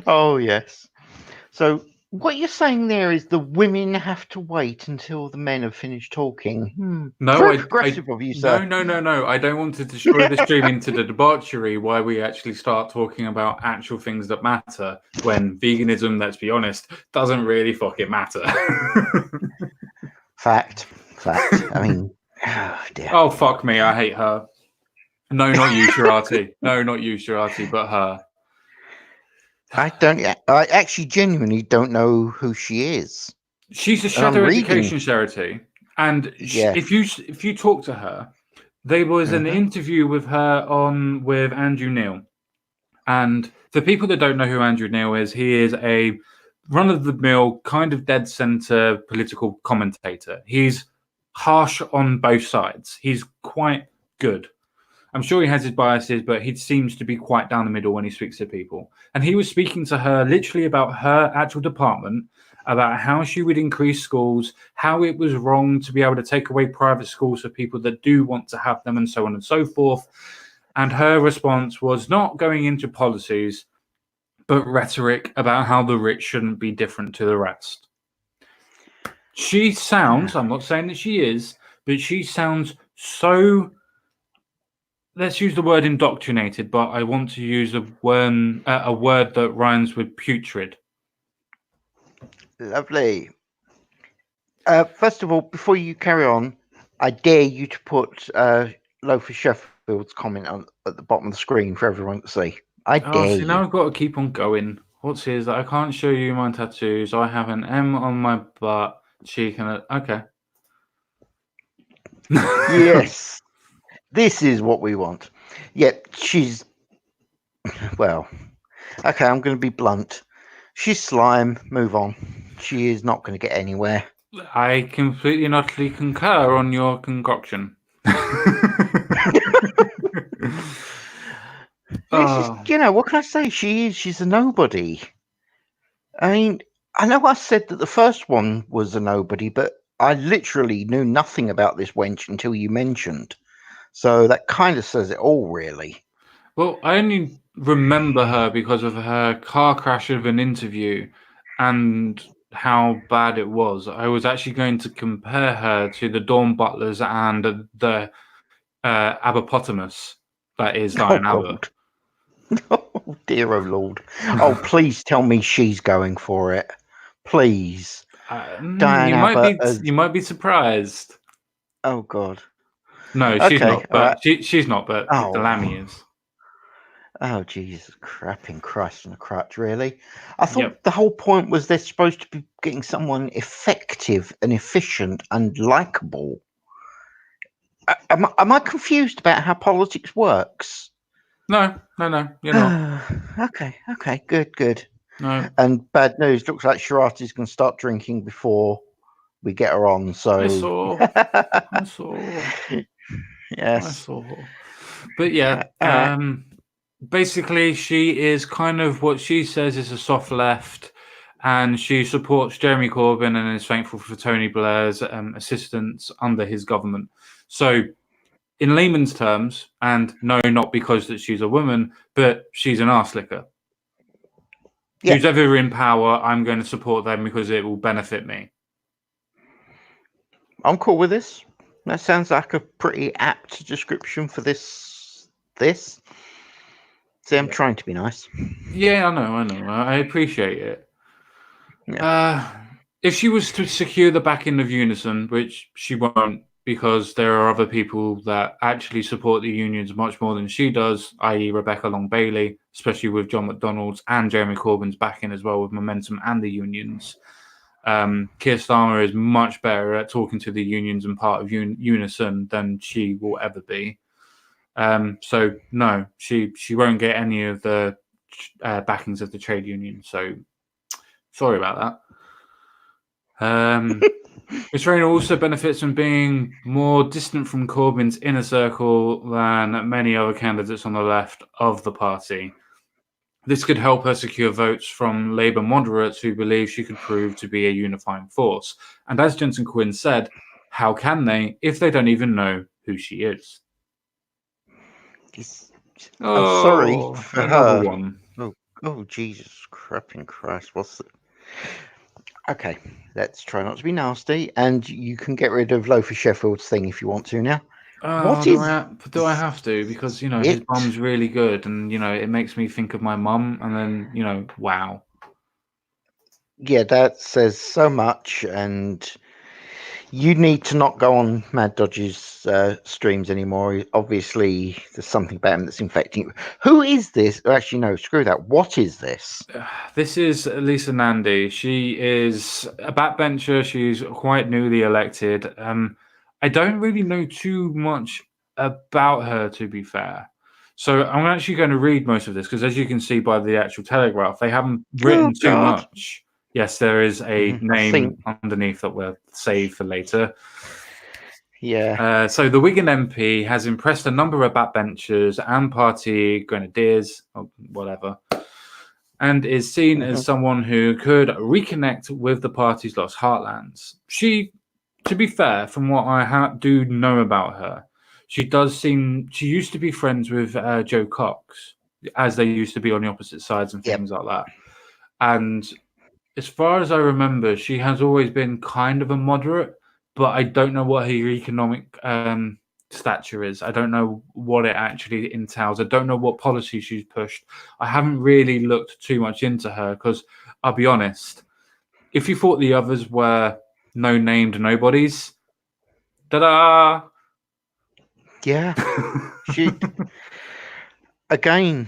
Oh yes. So what you're saying there is the women have to wait until the men have finished talking. No, Very progressive of you, sir. No. I don't want to destroy the stream into the debauchery where we actually start talking about actual things that matter when veganism, let's be honest, doesn't really fucking matter. Fact. I mean, oh dear. Oh, fuck me. I hate her. No, not you, Sharati. No, not you, Sharati, but her. I actually genuinely don't know who she is. She's a shadow education charity. And if you talk to her, there was an interview with her with Andrew Neil. And for people that don't know who Andrew Neil is, he is a run-of-the-mill, kind of dead-center political commentator. He's harsh on both sides. He's quite good. I'm sure he has his biases, but he seems to be quite down the middle when he speaks to people. And he was speaking to her literally about her actual department, about how she would increase schools, how it was wrong to be able to take away private schools for people that do want to have them, and so on and so forth. And her response was not going into policies, but rhetoric about how the rich shouldn't be different to the rest. She sounds, I'm not saying that she is, but she sounds so... Let's use the word indoctrinated, but I want to use a word that rhymes with putrid. Lovely. First of all, before you carry on, I dare you to put Loafer Sheffield's comment at the bottom of the screen for everyone to see. I dare you. Now I've got to keep on going. What's his? I can't show you my tattoos. I have an M on my butt, cheek, and okay. Yes. This is what we want. Yep, she's... Well, okay, I'm going to be blunt. She's slime. Move on. She is not going to get anywhere. I completely and utterly concur on your concoction. What can I say? She's a nobody. I mean, I know I said that the first one was a nobody, but I literally knew nothing about this wench until you mentioned. So that kind of says it all, really. Well, I only remember her because of her car crash of an interview and how bad it was. I was actually going to compare her to the Dawn Butlers and the Aberpotamus that is Diane Abbott. Oh, dear, oh, Lord. Oh, please tell me she's going for it. Please. You might be surprised. Oh, God. No, she's not. But she's not. But the Lammy is. Oh, Jesus, crapping Christ on a crutch, really? I thought the whole point was they're supposed to be getting someone effective and efficient and likable. Am I confused about how politics works? No, you're not. Okay, good. No. And bad news, looks like Sharati's going to start drinking before we get her on, so... I saw. Yes. I saw. But yeah, basically she is kind of what she says is a soft left, and she supports Jeremy Corbyn and is thankful for Tony Blair's assistance under his government. So in layman's terms, and no, not because that she's a woman, but she's an arse licker. Yeah. Who's ever in power, I'm going to support them because it will benefit me. I'm cool with this. That sounds like a pretty apt description for this. See, I'm trying to be nice. Yeah, I know. I appreciate it. Yeah. If she was to secure the backing of Unison, which she won't, because there are other people that actually support the unions much more than she does, i.e. Rebecca Long-Bailey, especially with John McDonnell's and Jeremy Corbyn's backing as well with Momentum and the unions. Keir Starmer is much better at talking to the unions and part of Unison than she will ever be. So no, she won't get any of the backings of the trade union. So sorry about that. Ms. Rayner also benefits from being more distant from Corbyn's inner circle than many other candidates on the left of the party. This could help her secure votes from Labour moderates who believe she could prove to be a unifying force. And as Jensen Quinn said, how can they if they don't even know who she is? I'm sorry for another her. one. Oh, Jesus crapping Christ! What's the... Okay, let's try not to be nasty, and you can get rid of Lothar Sheffield's thing if you want to now. What do is I have to? Because, his mum's really good, and, it makes me think of my mum, and then, wow. Yeah, that says so much, and you need to not go on Mad Dodge's streams anymore. Obviously, there's something about him that's infecting you. Who is this? Actually, no, screw that. What is this? This is Lisa Nandy. She is a backbencher. She's quite newly elected. I don't really know too much about her, to be fair. So I'm actually going to read most of this because, as you can see by the actual Telegraph, they haven't written too much. Yes, there is a name underneath that we'll save for later. Yeah. So the Wigan MP has impressed a number of backbenchers and party grenadiers, or whatever, and is seen as someone who could reconnect with the party's lost heartlands. She, to be fair, from what I do know about her, she used to be friends with Joe Cox, as they used to be on the opposite sides and things like that. And as far as I remember, she has always been kind of a moderate, but I don't know what her economic stature is. I don't know what it actually entails. I don't know what policy she's pushed. I haven't really looked too much into her because I'll be honest, if you thought the others were no-named nobodies, ta-da! Yeah. She... Again,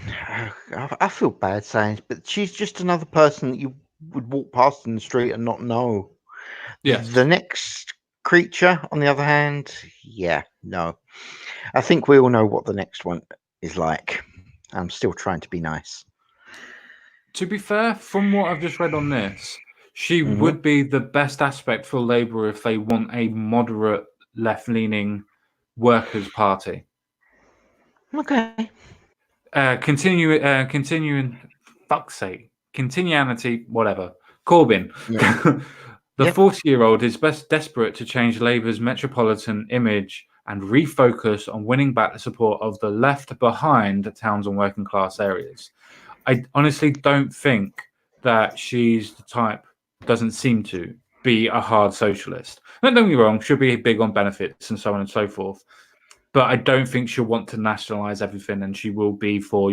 I feel bad saying it, but she's just another person that you would walk past in the street and not know. Yes. The next creature, on the other hand, no. I think we all know what the next one is like. I'm still trying to be nice. To be fair, from what I've just read on this, she would be the best aspect for Labour if they want a moderate, left-leaning workers' party. Okay. Continuing, fuck's sake, continuity, whatever. Corbyn. Yeah. The 40-year-old is best desperate to change Labour's metropolitan image and refocus on winning back the support of the left behind towns and working class areas. I honestly don't think that she's the type, doesn't seem to be a hard socialist. Don't get me wrong, she'll be big on benefits and so on and so forth. But I don't think she'll want to nationalise everything, and she will be for,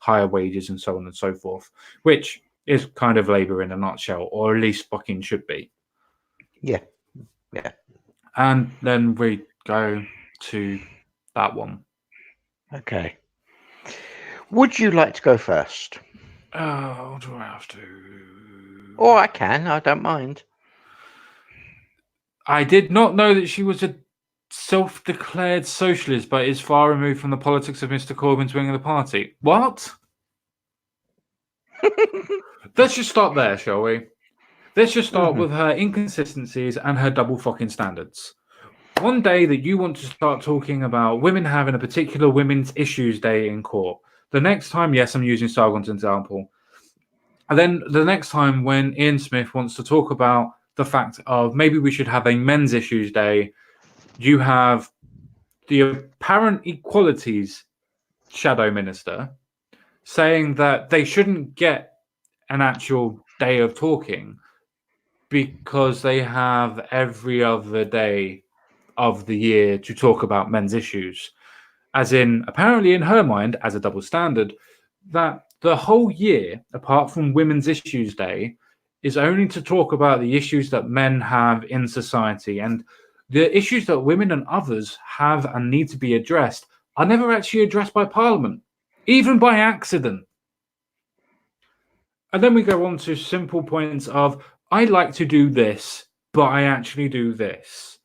higher wages and so on and so forth, which is kind of Labour in a nutshell, or at least fucking should be. Yeah. And then we go to that one. Okay. Would you like to go first? Oh, do I have to? Or I can, I don't mind. I did not know that she was a self-declared socialist, but is far removed from the politics of Mr. Corbyn's wing of the party. What? Let's just start there, shall we? Let's just start with her inconsistencies and her double fucking standards. One day that you want to start talking about women having a particular Women's Issues Day in court. The next time, yes, I'm using Sargon's example. And then the next time when Ian Smith wants to talk about the fact of maybe we should have a Men's Issues Day, you have the apparent equalities shadow minister saying that they shouldn't get an actual day of talking because they have every other day of the year to talk about men's issues. As in, apparently in her mind, as a double standard, that the whole year, apart from Women's Issues Day, is only to talk about the issues that men have in society. And the issues that women and others have and need to be addressed are never actually addressed by Parliament, even by accident. And then we go on to simple points of, I like to do this, but I actually do this.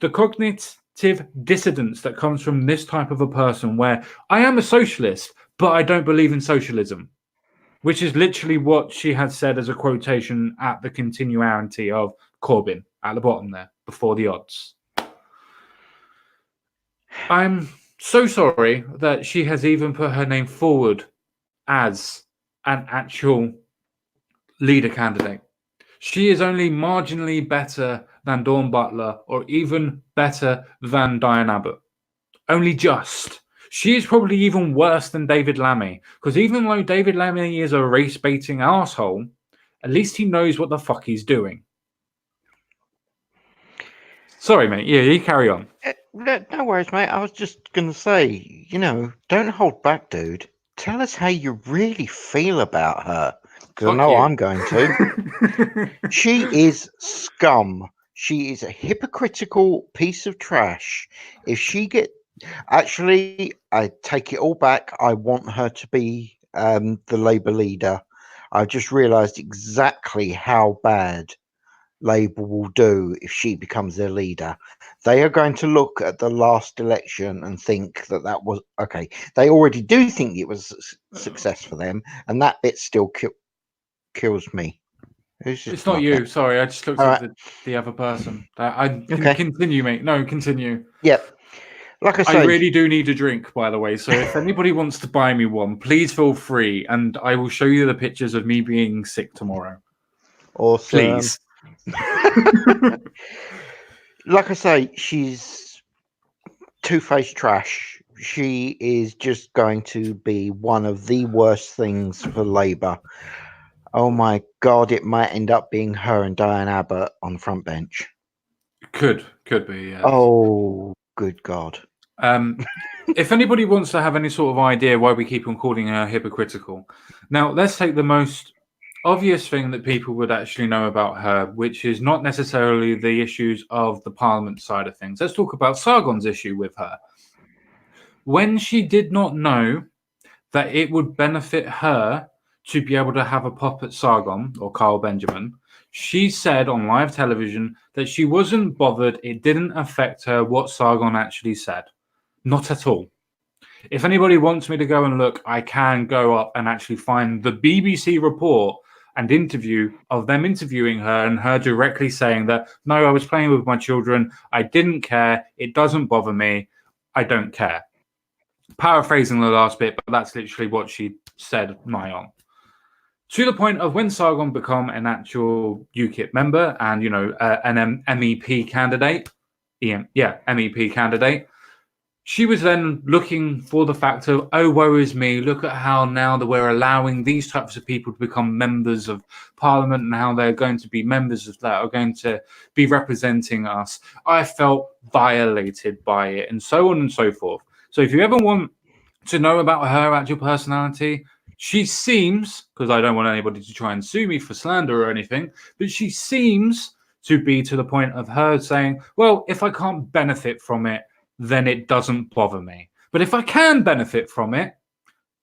The cognitive dissonance that comes from this type of a person where I am a socialist, but I don't believe in socialism, which is literally what she had said as a quotation at the continuity of Corbyn. at the bottom there, before the odds. I'm so sorry that she has even put her name forward as an actual leader candidate. She is only marginally better than Dawn Butler or even better than Diane Abbott. Only just. She is probably even worse than David Lammy, because even though David Lammy is a race-baiting asshole, at least he knows what the fuck he's doing. Sorry, mate. Yeah, you carry on. No worries, mate. I was just going to say, don't hold back, dude. Tell us how you really feel about her. Because I know I'm going to. She is scum. She is a hypocritical piece of trash. If she Actually, I take it all back. I want her to be the Labour leader. I just realised exactly how bad Labour will do if she becomes their leader. They are going to look at the last election and think that was okay. They already do think it was a success for them, and that bit still kills me. It's not you. Sorry, I just looked at the other person. Continue, mate. No, continue. Yep. Like I say, I really do need a drink, by the way. So if anybody wants to buy me one, please feel free, and I will show you the pictures of me being sick tomorrow. Awesome. Please. Like I say, she's two-faced trash. She is just going to be one of the worst things for Labour. Oh my God, it might end up being her and Diane Abbott on the front bench. Could be, yes. Oh, good God. If anybody wants to have any sort of idea why we keep on calling her hypocritical, now let's take the most obvious thing that people would actually know about her, which is not necessarily the issues of the Parliament side of things. Let's talk about Sargon's issue with her. When she did not know that it would benefit her to be able to have a pop at Sargon or Carl Benjamin, she said on live television that she wasn't bothered. It didn't affect her what Sargon actually said. Not at all. If anybody wants me to go and look, I can go up and actually find the BBC report and interview of them interviewing her and her directly saying that, no, I was playing with my children. I didn't care. It doesn't bother me. I don't care. Paraphrasing the last bit, but that's literally what she said nigh on. To the point of when Sargon became an actual UKIP member and, an MEP candidate, MEP candidate, she was then looking for the fact of, oh, woe is me, look at how now that we're allowing these types of people to become members of Parliament and how they're going to be members of that, are going to be representing us. I felt violated by it, and so on and so forth. So if you ever want to know about her actual personality, she seems, because I don't want anybody to try and sue me for slander or anything, but she seems to be to the point of her saying, well, if I can't benefit from it, then it doesn't bother me. But if I can benefit from it,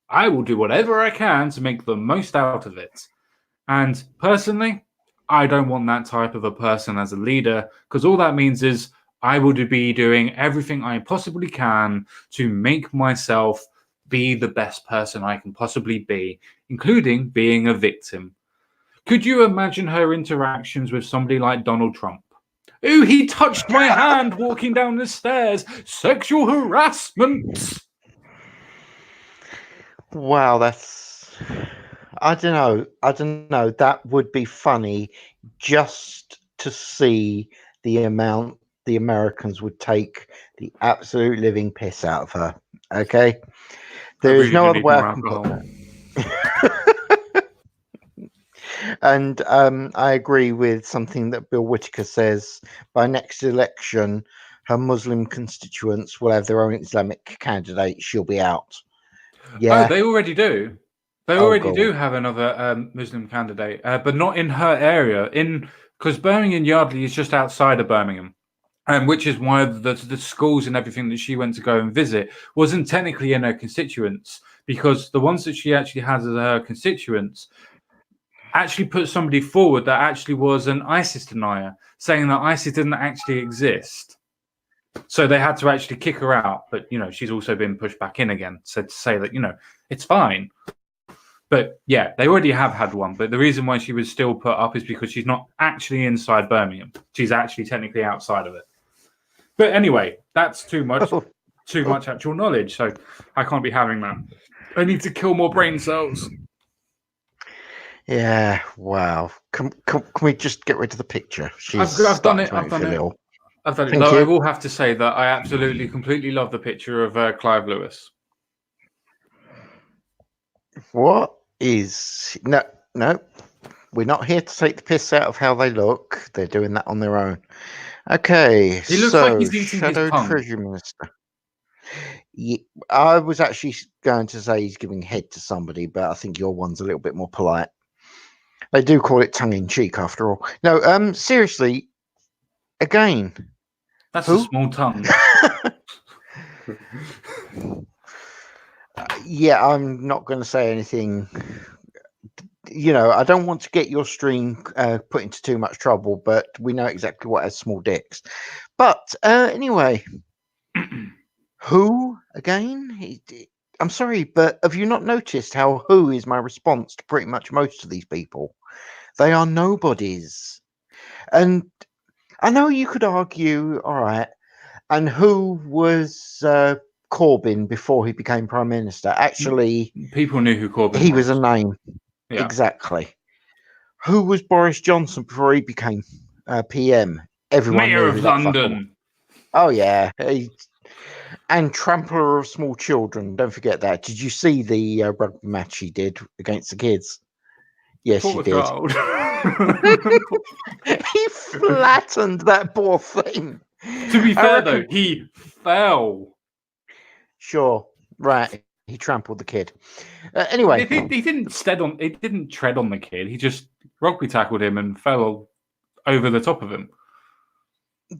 I will do whatever I can to make the most out of it. And personally, I don't want that type of a person as a leader, because all that means is I will be doing everything I possibly can to make myself be the best person I can possibly be, including being a victim. Could you imagine her interactions with somebody like Donald Trump? Ooh, he touched my hand walking down the stairs. Sexual harassment. Wow, I don't know. That would be funny just to see the amount the Americans would take the absolute living piss out of her. Okay? There is no other way I can put that. And I agree with something that Bill Whitaker says. By next election, her Muslim constituents will have their own Islamic candidate. She'll be out. Yeah. Oh, they already do. They already do have another Muslim candidate, but not in her area. Because Birmingham Yardley is just outside of Birmingham, which is why the schools and everything that she went to go and visit wasn't technically in her constituents, because the ones that she actually has as her constituents actually put somebody forward that actually was an ISIS denier, saying that ISIS didn't actually exist. So they had to actually kick her out. But, she's also been pushed back in again. So to say that, it's fine. But yeah, they already have had one. But the reason why she was still put up is because she's not actually inside Birmingham. She's actually technically outside of it. But anyway, that's too much actual knowledge. So I can't be having that. I need to kill more brain cells. Yeah, wow. Can we just get rid of the picture? I've done it. I've done it. Though I will have to say that I absolutely, completely love the picture of Clive Lewis. What is... No. We're not here to take the piss out of how they look. They're doing that on their own. Okay, he looks like he's eating Shadow his tongue. Treasury Minister. Yeah, I was actually going to say he's giving head to somebody, but I think your one's a little bit more polite. They do call it tongue-in-cheek, after all. No, seriously, again. That's a small tongue. Yeah, I'm not going to say anything. You know, I don't want to get your stream put into too much trouble, but we know exactly what has small dicks. But anyway, who again? I'm sorry, but have you not noticed how who is my response to pretty much most of these people? They are nobodies. And I know you could argue, all right, and who was Corbyn before he became Prime Minister? Actually, people knew who Corbyn was. He was a name. Yeah. Exactly. Who was Boris Johnson before he became PM? Everyone Mayor knew of who that London. Oh, yeah. And trampler of small children. Don't forget that. Did you see the rugby match he did against the kids? Yes, you did. He flattened that poor thing. To be fair, though, he fell. Sure. Right. He trampled the kid. Anyway. He didn't tread on the kid. He just rugby tackled him and fell over the top of him.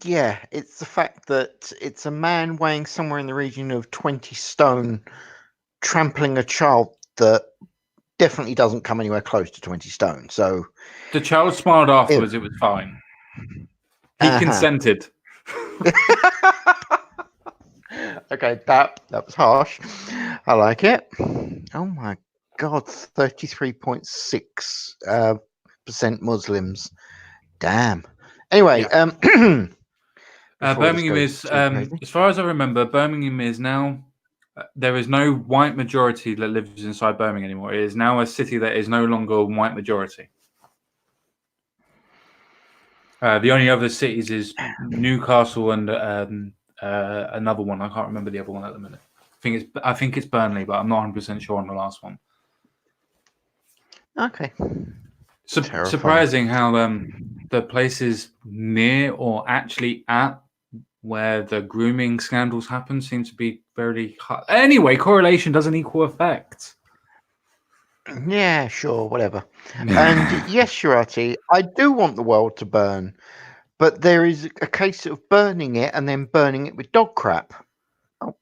Yeah, it's the fact that it's a man weighing somewhere in the region of 20 stone trampling a child that definitely doesn't come anywhere close to 20 stone. So the child smiled afterwards. It was fine. He consented. Okay, that was harsh. I like it. Oh my God, 33.6% Muslims. Damn. Anyway, Birmingham is, as far as I remember, Birmingham is now. There is no white majority that lives inside Birmingham anymore. It is now a city that is no longer a white majority. The only other cities is Newcastle and another one. I can't remember the other one at the minute. I think it's Burnley, but I'm not 100% sure on the last one. Okay. Surprising how the places near or actually at where the grooming scandals happen seem to be very high. Anyway, correlation doesn't equal effect. Yeah, sure, whatever. And yes, Shirati, I do want the world to burn, but there is a case of burning it and then burning it with dog crap. Oh,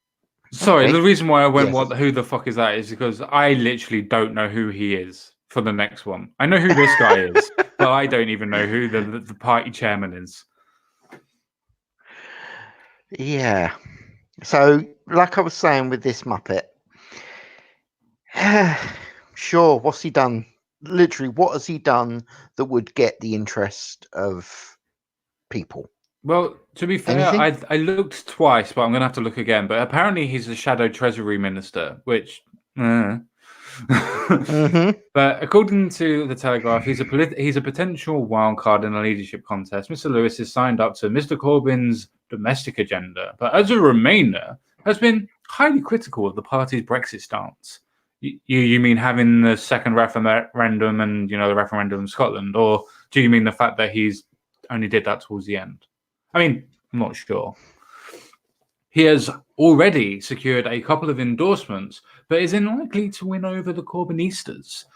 sorry, the reason why I went, who the fuck is that, is because I literally don't know who he is for the next one. I know who this guy is, but I don't even know who the party chairman is. Yeah. So, like I was saying with this Muppet, sure, what's he done? Literally, what has he done that would get the interest of people? Well, to be fair, I looked twice, but I'm going to have to look again. But apparently he's a shadow treasury minister, which... But according to the Telegraph, he's a potential wild card in a leadership contest. Mr. Lewis is signed up to Mr. Corbyn's domestic agenda, but as a Remainer, has been highly critical of the party's Brexit stance. You mean having the second referendum and the referendum in Scotland, or do you mean the fact that he's only did that towards the end? I mean, I'm not sure. He has already secured a couple of endorsements, but is unlikely to win over the Corbynistas.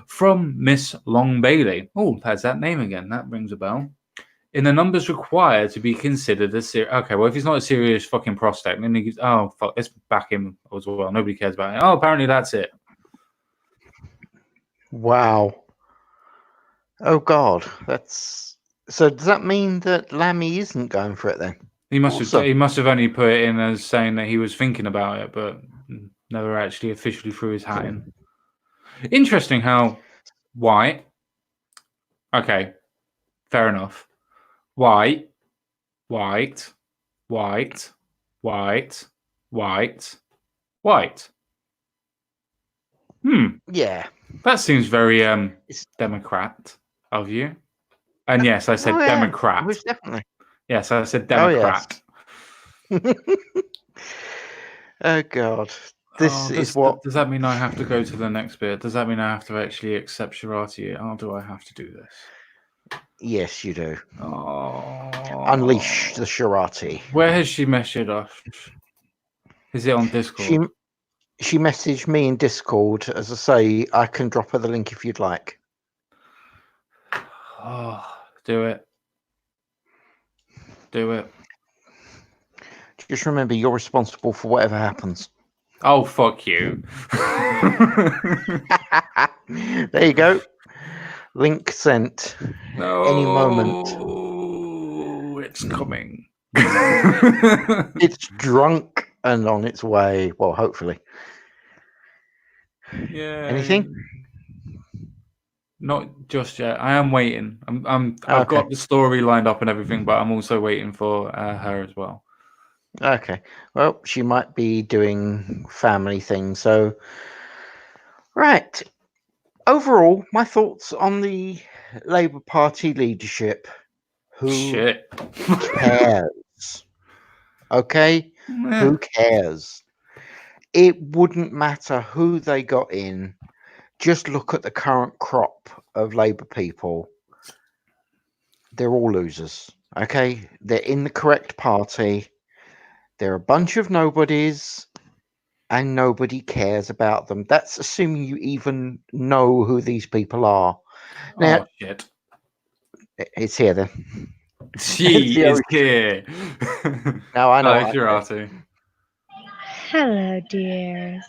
From Miss Long Bailey. Oh, that's that name again. That rings a bell. In the numbers required to be considered a serious... Okay, well, if he's not a serious fucking prospect, then he goes, oh, fuck, let's back him as well. Nobody cares about it. Oh, apparently that's it. Wow. Oh, God. That's... So does that mean that Lammy isn't going for it then? He must have only put it in as saying that he was thinking about it, but never actually officially threw his hat in. Interesting how white. Okay, fair enough. White, white, white, white, white, white. Yeah. That seems very Democrat of you. And yes, I said Democrat. Most definitely. Yes, I said Oh, yes. Democrat. Oh, God. This is what... Does that mean I have to go to the next bit? Does that mean I have to actually accept Shirati? How do I have to do this? Yes, you do. Oh. Unleash the Shirati. Where has she messaged us? Is it on Discord? She messaged me in Discord. As I say, I can drop her the link if you'd like. Oh, do it. Do it. Just remember, you're responsible for whatever happens. Oh, fuck you. There you go. Link sent. No, Any moment. It's coming. It's drunk and on its way. Well, hopefully. Yeah. Anything? Not just yet. I am waiting. I've Okay. got the story lined up and everything, but I'm also waiting for her as well. Okay. Well, she might be doing family things. So, right. Overall, my thoughts on the Labour Party leadership. Who cares? Okay? Who cares? It wouldn't matter who they got in. Just look at the current crop of Labour people. They're all losers. Okay? They're in the correct party. They're a bunch of nobodies. And nobody cares about them. That's assuming you even know who these people are. Now, shit. It's here then. She is here. Now I know. Hello, Shirati. Hello, dears.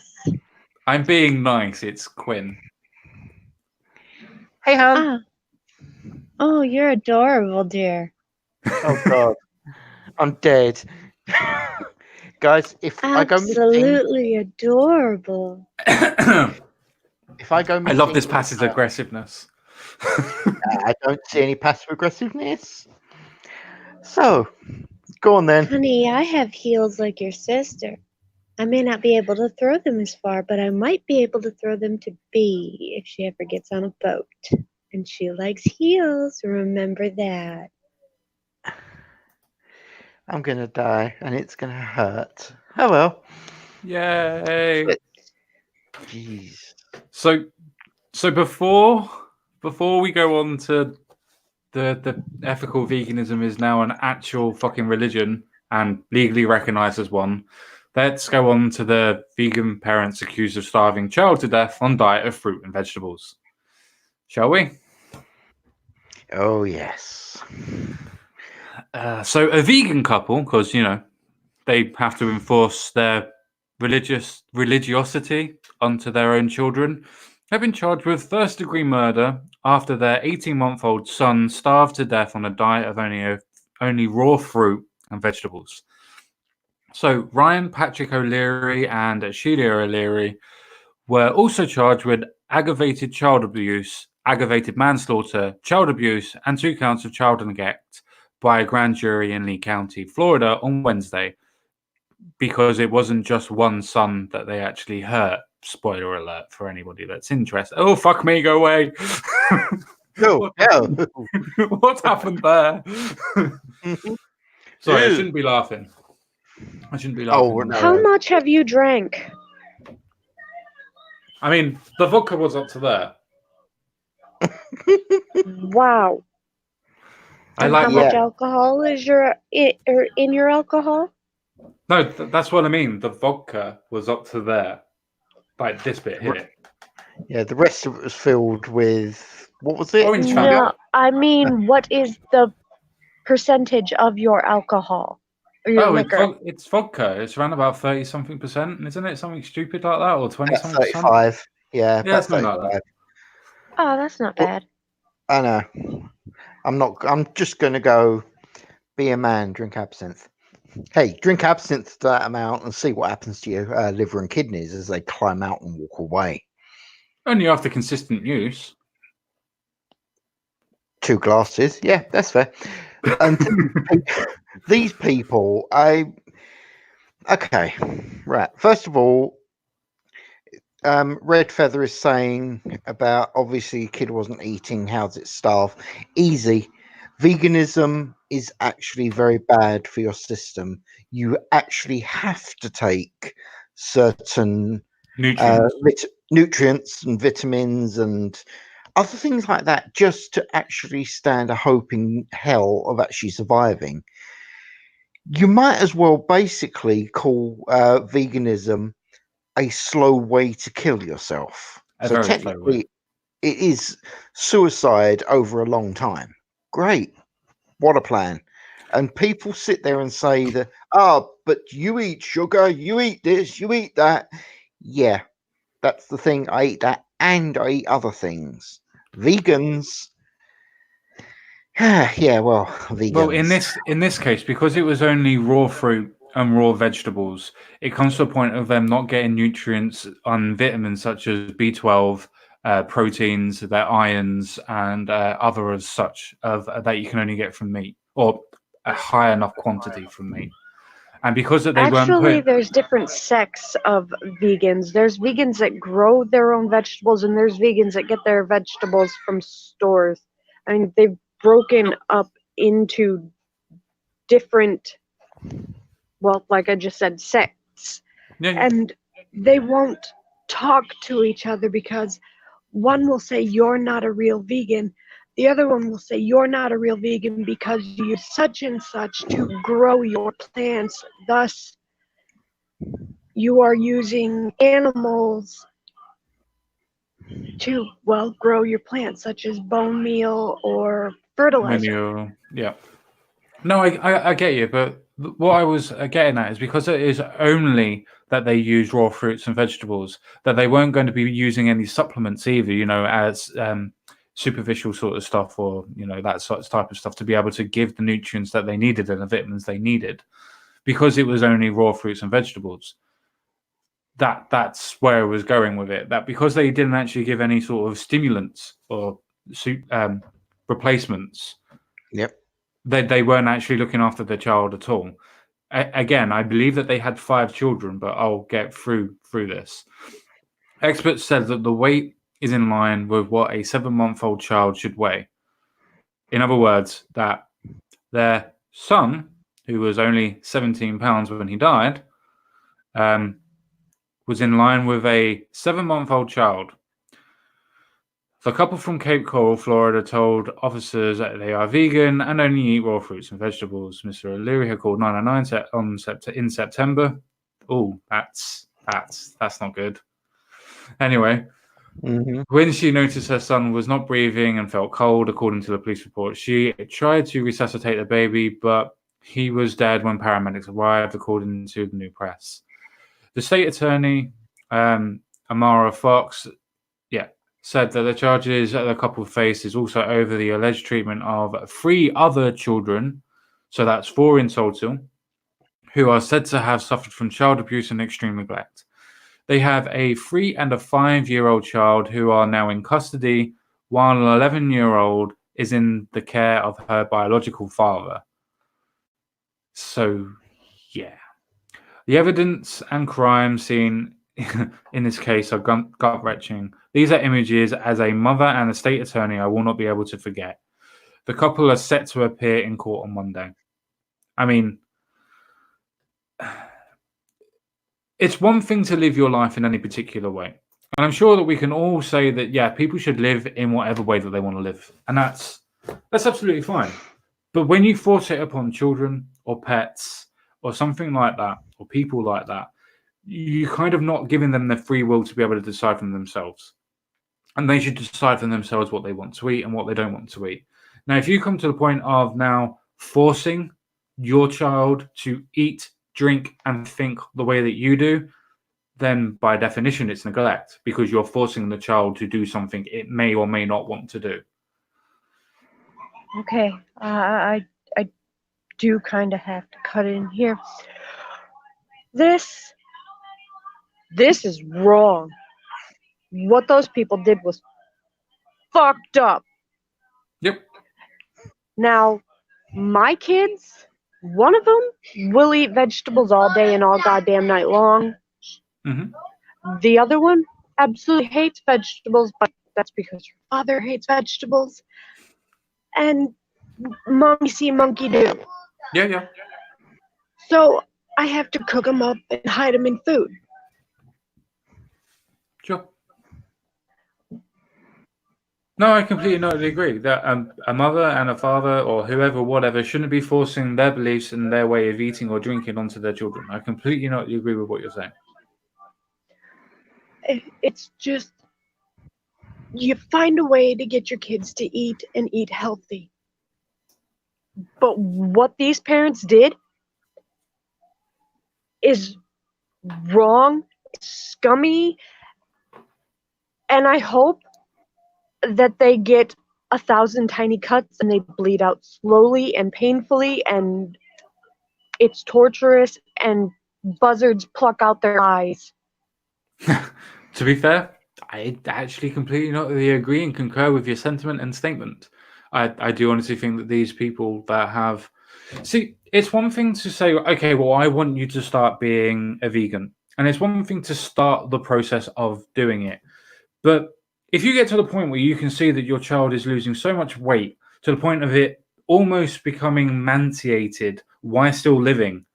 I'm being nice. It's Quinn. Hey, hon. Oh, you're adorable, dear. Oh, God. I'm dead. Guys, if I go missing... Absolutely adorable. If I go missing... I love this passive aggressiveness. I don't see any passive aggressiveness. So, go on then. Honey, I have heels like your sister. I may not be able to throw them as far, but I might be able to throw them to B if she ever gets on a boat. And she likes heels, remember that. I'm going to die, and it's going to hurt. Oh, well. Yay. Jeez. So before we go on to the ethical veganism is now an actual fucking religion and legally recognized as one, let's go on to the vegan parents accused of starving child to death on diet of fruit and vegetables. Shall we? Oh, yes. So a vegan couple, because, you know, they have to enforce their religiosity onto their own children, have been charged with first-degree murder after their 18-month-old son starved to death on a diet of only raw fruit and vegetables. So Ryan Patrick O'Leary and Sheila O'Leary were also charged with aggravated child abuse, aggravated manslaughter, child abuse, and 2 counts of child neglect by a grand jury in Lee County, Florida on Wednesday, because it wasn't just one son that they actually hurt. Spoiler alert for anybody that's interested. Oh, fuck me, go away. What happened there? Sorry, I shouldn't be laughing. Oh, no. How much have you drank? I mean, the vodka was up to there. Wow. How much alcohol is in your alcohol? No, that's what I mean. The vodka was up to there. Like this bit here. Yeah, the rest of it was filled with... What was it? Orange No, I mean, what is the percentage of your alcohol? Or your liquor? It's vodka. It's around about 30-something%, isn't it? Something stupid like that, or 20-something%? 35. Yeah, about something 35. like that. Oh, that's not bad. I know. I'm just going to go be a man, drink absinthe. Hey, drink absinthe to that amount and see what happens to your liver and kidneys as they climb out and walk away. Only after consistent use. 2 glasses. Yeah, that's fair. And these people, okay, right. First of all, Red Feather is saying about obviously kid wasn't eating, how's it starve? Easy. Veganism is actually very bad for your system. You actually have to take certain nutrients and vitamins and other things like that just to actually stand a hope in hell of actually surviving. You might as well basically call veganism a slow way to kill yourself. So very slow way. technically, it is suicide over a long time. Great. What a plan. And people sit there and say that, but you eat sugar, you eat this, you eat that. Yeah, that's the thing. I eat that and I eat other things. Vegans. Yeah, well, vegans. Well, in this case, because it was only raw fruit and raw vegetables, it comes to a point of them not getting nutrients and vitamins such as B12, proteins, their irons, and other as such that you can only get from meat, or a high enough quantity from meat. And because they weren't there's different sects of vegans. There's vegans that grow their own vegetables, and there's vegans that get their vegetables from stores. I mean, they've broken up into different, well, like I just said, sects. And they won't talk to each other because one will say you're not a real vegan. The other one will say you're not a real vegan because you use such and such to grow your plants. Thus, you are using animals to, well, grow your plants, such as bone meal or fertilizer. Yeah. No, I get you, but what I was getting at is because it is only that they use raw fruits and vegetables, that they weren't going to be using any supplements either, as superficial sort of stuff, or that sort of type of stuff, to be able to give the nutrients that they needed and the vitamins they needed, because it was only raw fruits and vegetables. That's where I was going with it. That because they didn't actually give any sort of stimulants or replacements. Yep. They weren't actually looking after their child at all. Again, I believe that they had 5 children, but I'll get through this. Experts said that the weight is in line with what a 7-month-old child should weigh. In other words, that their son, who was only 17 pounds when he died, was in line with a 7-month-old child. The couple from Cape Coral, Florida, told officers that they are vegan and only eat raw fruits and vegetables. Mr. O'Leary had called 999 in September. Oh, that's not good. Anyway, when she noticed her son was not breathing and felt cold, according to the police report, she tried to resuscitate the baby, but he was dead when paramedics arrived, according to the New Press. The state attorney, Amara Fox, said that the charges that the couple face is also over the alleged treatment of 3 other children, so that's 4 in total, who are said to have suffered from child abuse and extreme neglect. They have a 3 and a 5-year-old child who are now in custody, while an 11-year-old is in the care of her biological father. So, yeah. The evidence and crime seen in this case are gut-wrenching. These are images as a mother and a state attorney I will not be able to forget. The couple are set to appear in court on Monday. I mean, it's one thing to live your life in any particular way. And I'm sure that we can all say that, yeah, people should live in whatever way that they want to live. And that's absolutely fine. But when you force it upon children or pets or something like that, or people like that, you're kind of not giving them the free will to be able to decide for themselves. And they should decide for themselves what they want to eat and what they don't want to eat. Now, if you come to the point of now forcing your child to eat, drink, and think the way that you do, then by definition, it's neglect, because you're forcing the child to do something it may or may not want to do. Okay, I do kind of have to cut in here. This is wrong. what those people did was fucked up. Yep. Now, my kids, one of them will eat vegetables all day and all goddamn night long. Mm-hmm. The other one absolutely hates vegetables, but that's because her father hates vegetables. And monkey see, monkey do. Yeah. So I have to cook them up and hide them in food. Sure. No, I completely totally agree that a mother and a father or whoever, whatever, shouldn't be forcing their beliefs and their way of eating or drinking onto their children. I completely totally agree with what you're saying. It's just, you find a way to get your kids to eat and eat healthy. But what these parents did is wrong, scummy, and I hope that they get 1,000 tiny cuts and they bleed out slowly and painfully, and it's torturous, and buzzards pluck out their eyes. To be fair, I actually completely not really agree and concur with your sentiment and statement. I do honestly think that these people that have... See, it's one thing to say, okay, well, I want you to start being a vegan. And it's one thing to start the process of doing it. But if you get to the point where you can see that your child is losing so much weight to the point of it almost becoming emaciated while still living,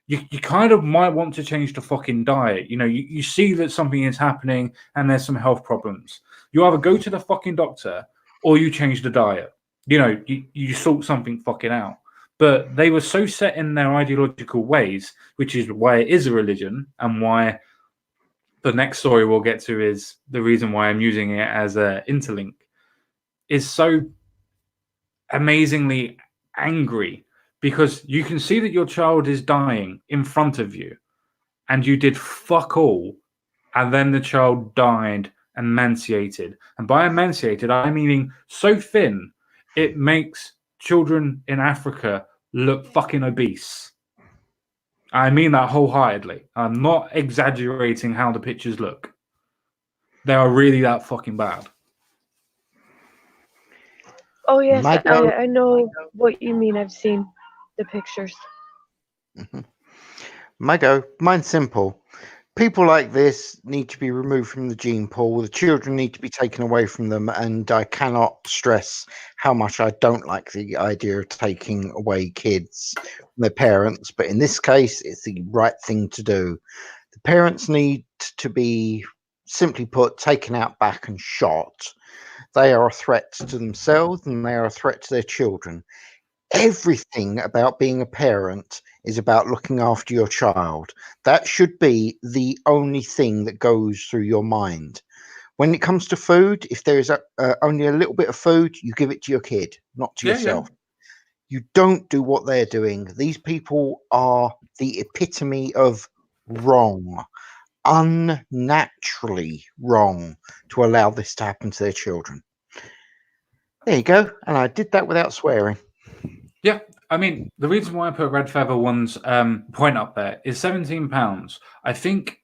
you kind of might want to change the fucking diet. You know, you see that something is happening and there's some health problems. You either go to the fucking doctor or you change the diet. You know, you sort something fucking out. But they were so set in their ideological ways, which is why it is a religion and why the next story we'll get to is the reason why I'm using it as an interlink, is so amazingly angry. Because you can see that your child is dying in front of you and you did fuck all, and then the child died emaciated. And by emaciated, I mean so thin, it makes children in Africa look fucking obese. I mean that wholeheartedly. I'm not exaggerating how the pictures look. They are really that fucking bad. Oh, yes, I know what you mean. I've seen the pictures. Mm-hmm. Mine's simple. People like this need to be removed from the gene pool. The children need to be taken away from them, and I cannot stress how much I don't like the idea of taking away kids from their parents. But in this case, it's the right thing to do. The parents need to be, simply put, taken out back and shot. They are a threat to themselves and they are a threat to their children. Everything about being a parent is about looking after your child. That should be the only thing that goes through your mind. When it comes to food, if there is only a little bit of food, you give it to your kid, not to yourself. You don't do what they're doing. These people are the epitome of wrong, unnaturally wrong, to allow this to happen to their children. There you go. And I did that without swearing. Yeah, I mean, the reason why I put Red Feather One's point up there is £17. I think,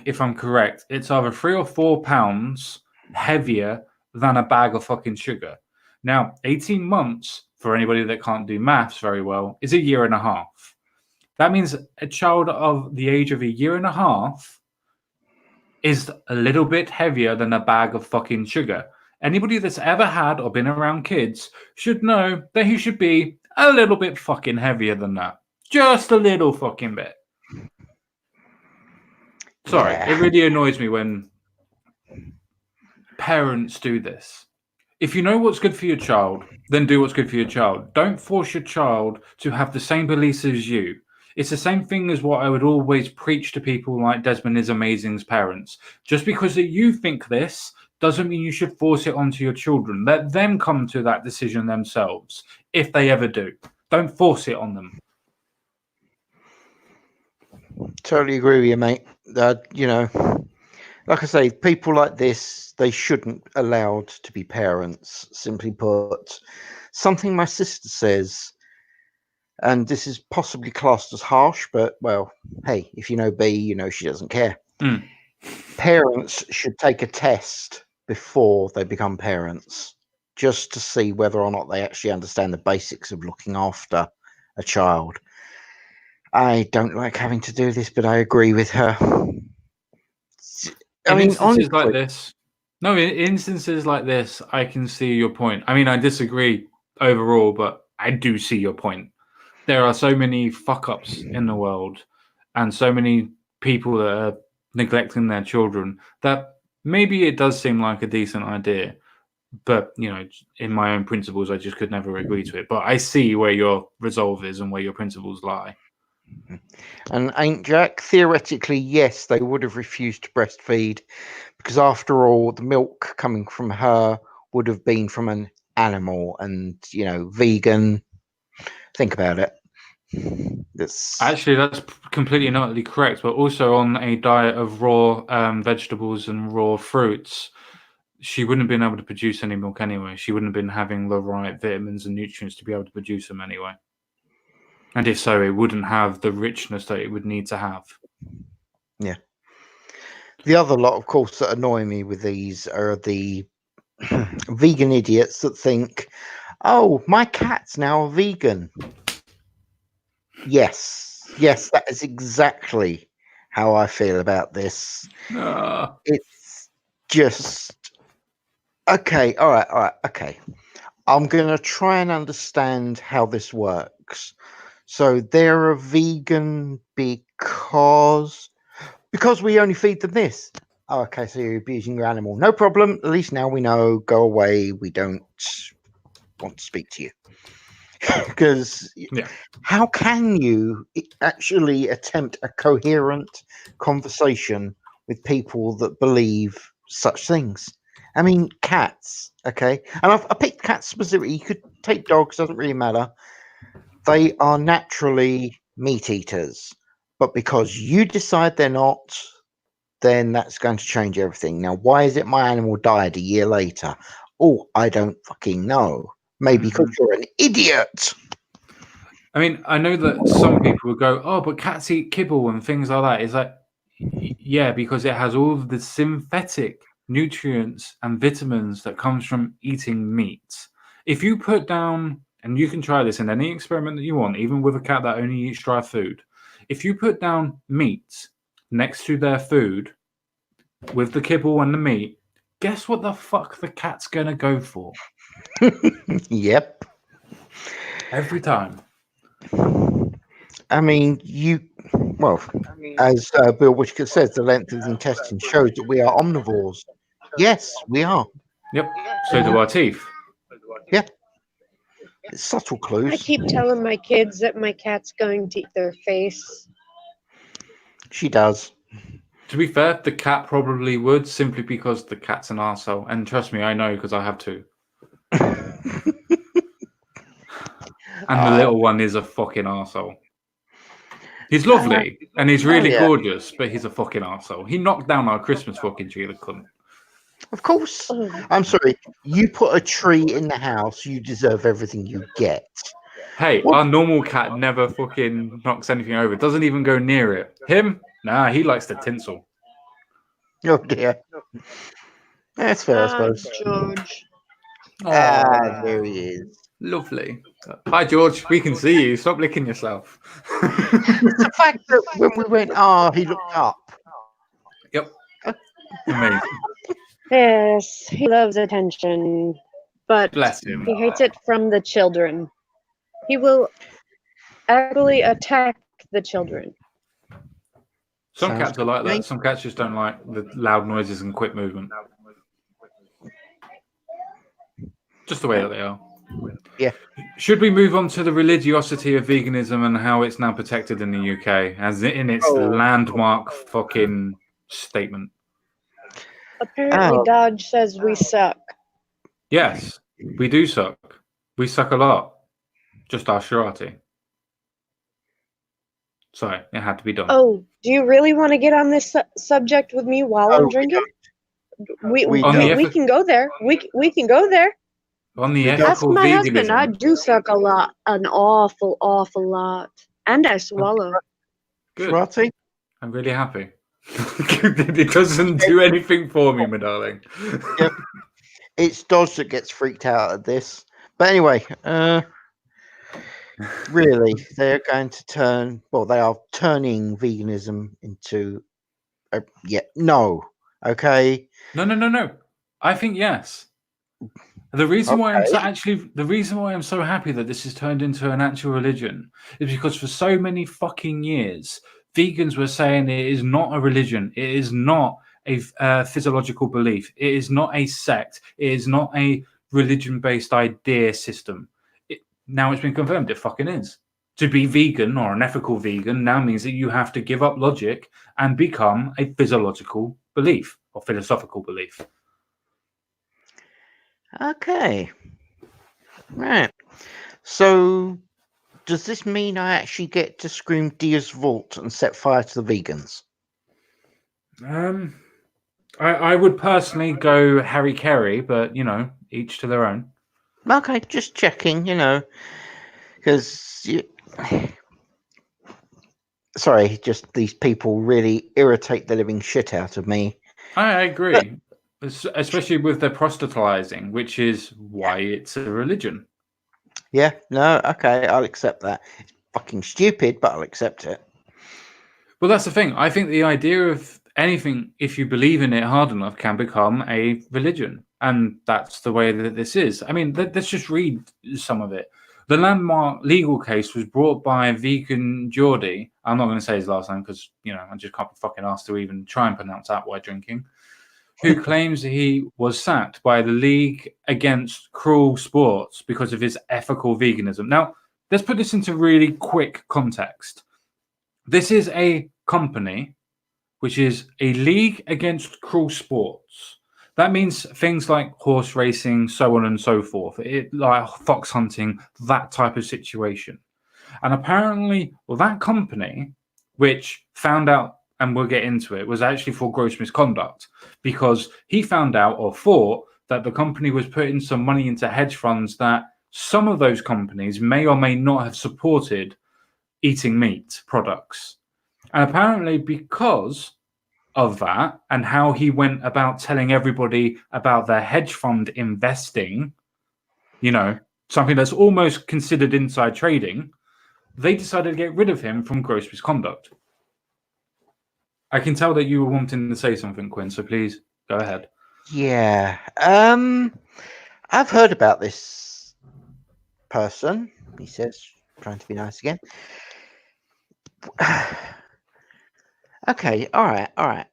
if I'm correct, it's either 3 or 4 pounds heavier than a bag of fucking sugar. Now, 18 months, for anybody that can't do maths very well, is a year and a half. That means a child of the age of a year and a half is a little bit heavier than a bag of fucking sugar. Anybody that's ever had or been around kids should know that he should be a little bit fucking heavier than that. Just a little fucking bit. Sorry, It really annoys me when parents do this. If you know what's good for your child, then do what's good for your child. Don't force your child to have the same beliefs as you. It's the same thing as what I would always preach to people like Desmond is Amazing's parents. Just because that you think this doesn't mean you should force it onto your children. Let them come to that decision themselves, if they ever do. Don't force it on them. Totally agree with you, mate. You know, like I say, people like this, they shouldn't allowed to be parents, simply put. Something my sister says, and this is possibly classed as harsh, but, well, hey, if you know B, you know she doesn't care. parents should take a test before they become parents, just to see whether or not they actually understand the basics of looking after a child. I don't like having to do this, but I agree with her. In instances like this, I can see your point. I mean, I disagree overall, but I do see your point. There are so many fuck-ups in the world and so many people that are neglecting their children that maybe it does seem like a decent idea. But, you know, in my own principles, I just could never agree to it. But I see where your resolve is and where your principles lie. And Ain't Jack, theoretically, yes, they would have refused to breastfeed because, after all, the milk coming from her would have been from an animal and, you know, vegan. Think about it. Actually, that's completely and utterly correct. But also on a diet of raw vegetables and raw fruits, she wouldn't have been able to produce any milk anyway. She wouldn't have been having the right vitamins and nutrients to be able to produce them anyway. And if so, it wouldn't have the richness that it would need to have. Yeah. The other lot, of course, that annoy me with these are the vegan idiots that think, oh, my cat's now a vegan. Yes, that is exactly how I feel about this. It's just... Okay, all right, okay. I'm going to try and understand how this works. So they're a vegan because we only feed them this. Oh, okay, so you're abusing your animal. No problem. At least now we know. Go away. We don't want to speak to you. Because how can you actually attempt a coherent conversation with people that believe such things? I mean, cats, okay? And I picked cats specifically. You could take dogs, doesn't really matter. They are naturally meat eaters. But because you decide they're not, then that's going to change everything. Now, why is it my animal died a year later? Oh, I don't fucking know. Maybe because you're an idiot. I mean, I know that some people would go, oh, but cats eat kibble and things like that. It's like, yeah, because it has all of the synthetic nutrients and vitamins that comes from eating meat. If you put down, and you can try this in any experiment that you want, even with a cat that only eats dry food, if you put down meat next to their food with the kibble and the meat, guess what the fuck the cat's gonna go for? Yep. Every time. I mean, as Bill Whitaker says, the length of the intestine shows that we are omnivores. Yes, we are. Yep. So do our teeth. Yeah. It's subtle clues. I keep telling my kids that my cat's going to eat their face. She does. To be fair, the cat probably would, simply because the cat's an arsehole. And trust me, I know, because I have two. And the little one is a fucking arsehole. He's lovely, and he's really gorgeous, but he's a fucking arsehole. He knocked down our Christmas fucking tree, the cunt. Of course. I'm sorry. You put a tree in the house, you deserve everything you get. Hey, our normal cat never fucking knocks anything over. Doesn't even go near it. Him? Nah, he likes the tinsel. Oh, dear. That's fair, I suppose. George. There he is. Lovely. Hi, George. We can see you. Stop licking yourself. It's the fact that when we went, he looked up. Yep. Amazing. Yes, he loves attention, but Bless him. he hates it from the children. He will actually attack the children. Some cats are like that. Some cats just don't like the loud noises and quick movement. Just the way that they are. Yeah. Should we move on to the religiosity of veganism and how it's now protected in the UK as in its landmark fucking statement? Apparently, Dodge says we suck. Yes, we do suck. We suck a lot. Just our shirati. Sorry, it had to be done. Oh, do you really want to get on this subject with me while I'm drinking? We can go there. We can go there. On the Ask ethical my veganism. husband. I do suck a lot, an awful lot, and I swallow. Good. Shirati? I'm really happy. It doesn't do anything for me, my darling. Yep. It's Dodge that gets freaked out at this. But anyway, really, they're going to turn. Well, they are turning veganism into. No. Okay. No. I think yes. The reason why the reason why I'm so happy that this has turned into an actual religion is because for so many fucking years, vegans were saying it is not a religion, it is not a physiological belief, it is not a sect, it is not a religion-based idea system. Now it's been confirmed, it fucking is. To be vegan or an ethical vegan now means that you have to give up logic and become a physiological belief or philosophical belief. Okay. Right. So, does this mean I actually get to scream Dia's Vault and set fire to the vegans? I would personally go Harry Carey, but each to their own. Okay, just checking, because sorry, just these people really irritate the living shit out of me. I agree, especially with their proselytizing, which is why it's a religion. Yeah, no, okay, I'll accept that. It's fucking stupid, but I'll accept it. Well, that's the thing. I think the idea of anything, if you believe in it hard enough, can become a religion. And that's the way that this is. I mean, let's just read some of it. The landmark legal case was brought by vegan Geordie. I'm not going to say his last name because, I just can't be fucking asked to even try and pronounce that while drinking. Who claims he was sacked by the League Against Cruel Sports because of his ethical veganism. Now, let's put this into really quick context. This is a company which is a League Against Cruel Sports. That means things like horse racing, so on and so forth, like fox hunting, that type of situation. And apparently, that company, which found out, and we'll get into it, was actually for gross misconduct because he found out or thought that the company was putting some money into hedge funds that some of those companies may or may not have supported eating meat products. And apparently because of that and how he went about telling everybody about their hedge fund investing, something that's almost considered inside trading, they decided to get rid of him from gross misconduct. I can tell that you were wanting to say something, Quinn, so please go ahead. Yeah. I've heard about this person, he says, trying to be nice again. Okay, all right.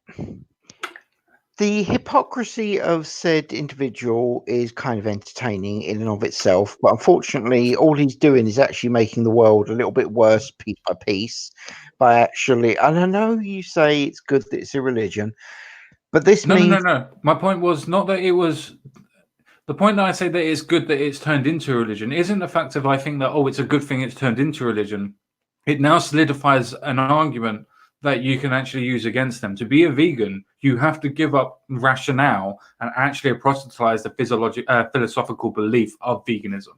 The hypocrisy of said individual is kind of entertaining in and of itself, but unfortunately, all he's doing is actually making the world a little bit worse piece by piece by actually, and I know you say it's good that it's a religion, but this means... No. My point was not that it was... The point that I say that it's good that it's turned into a religion isn't the fact of I think that, it's a good thing it's turned into a religion. It now solidifies an argument that you can actually use against them. To be a vegan, you have to give up rationale and actually proselytize the philosophical belief of veganism.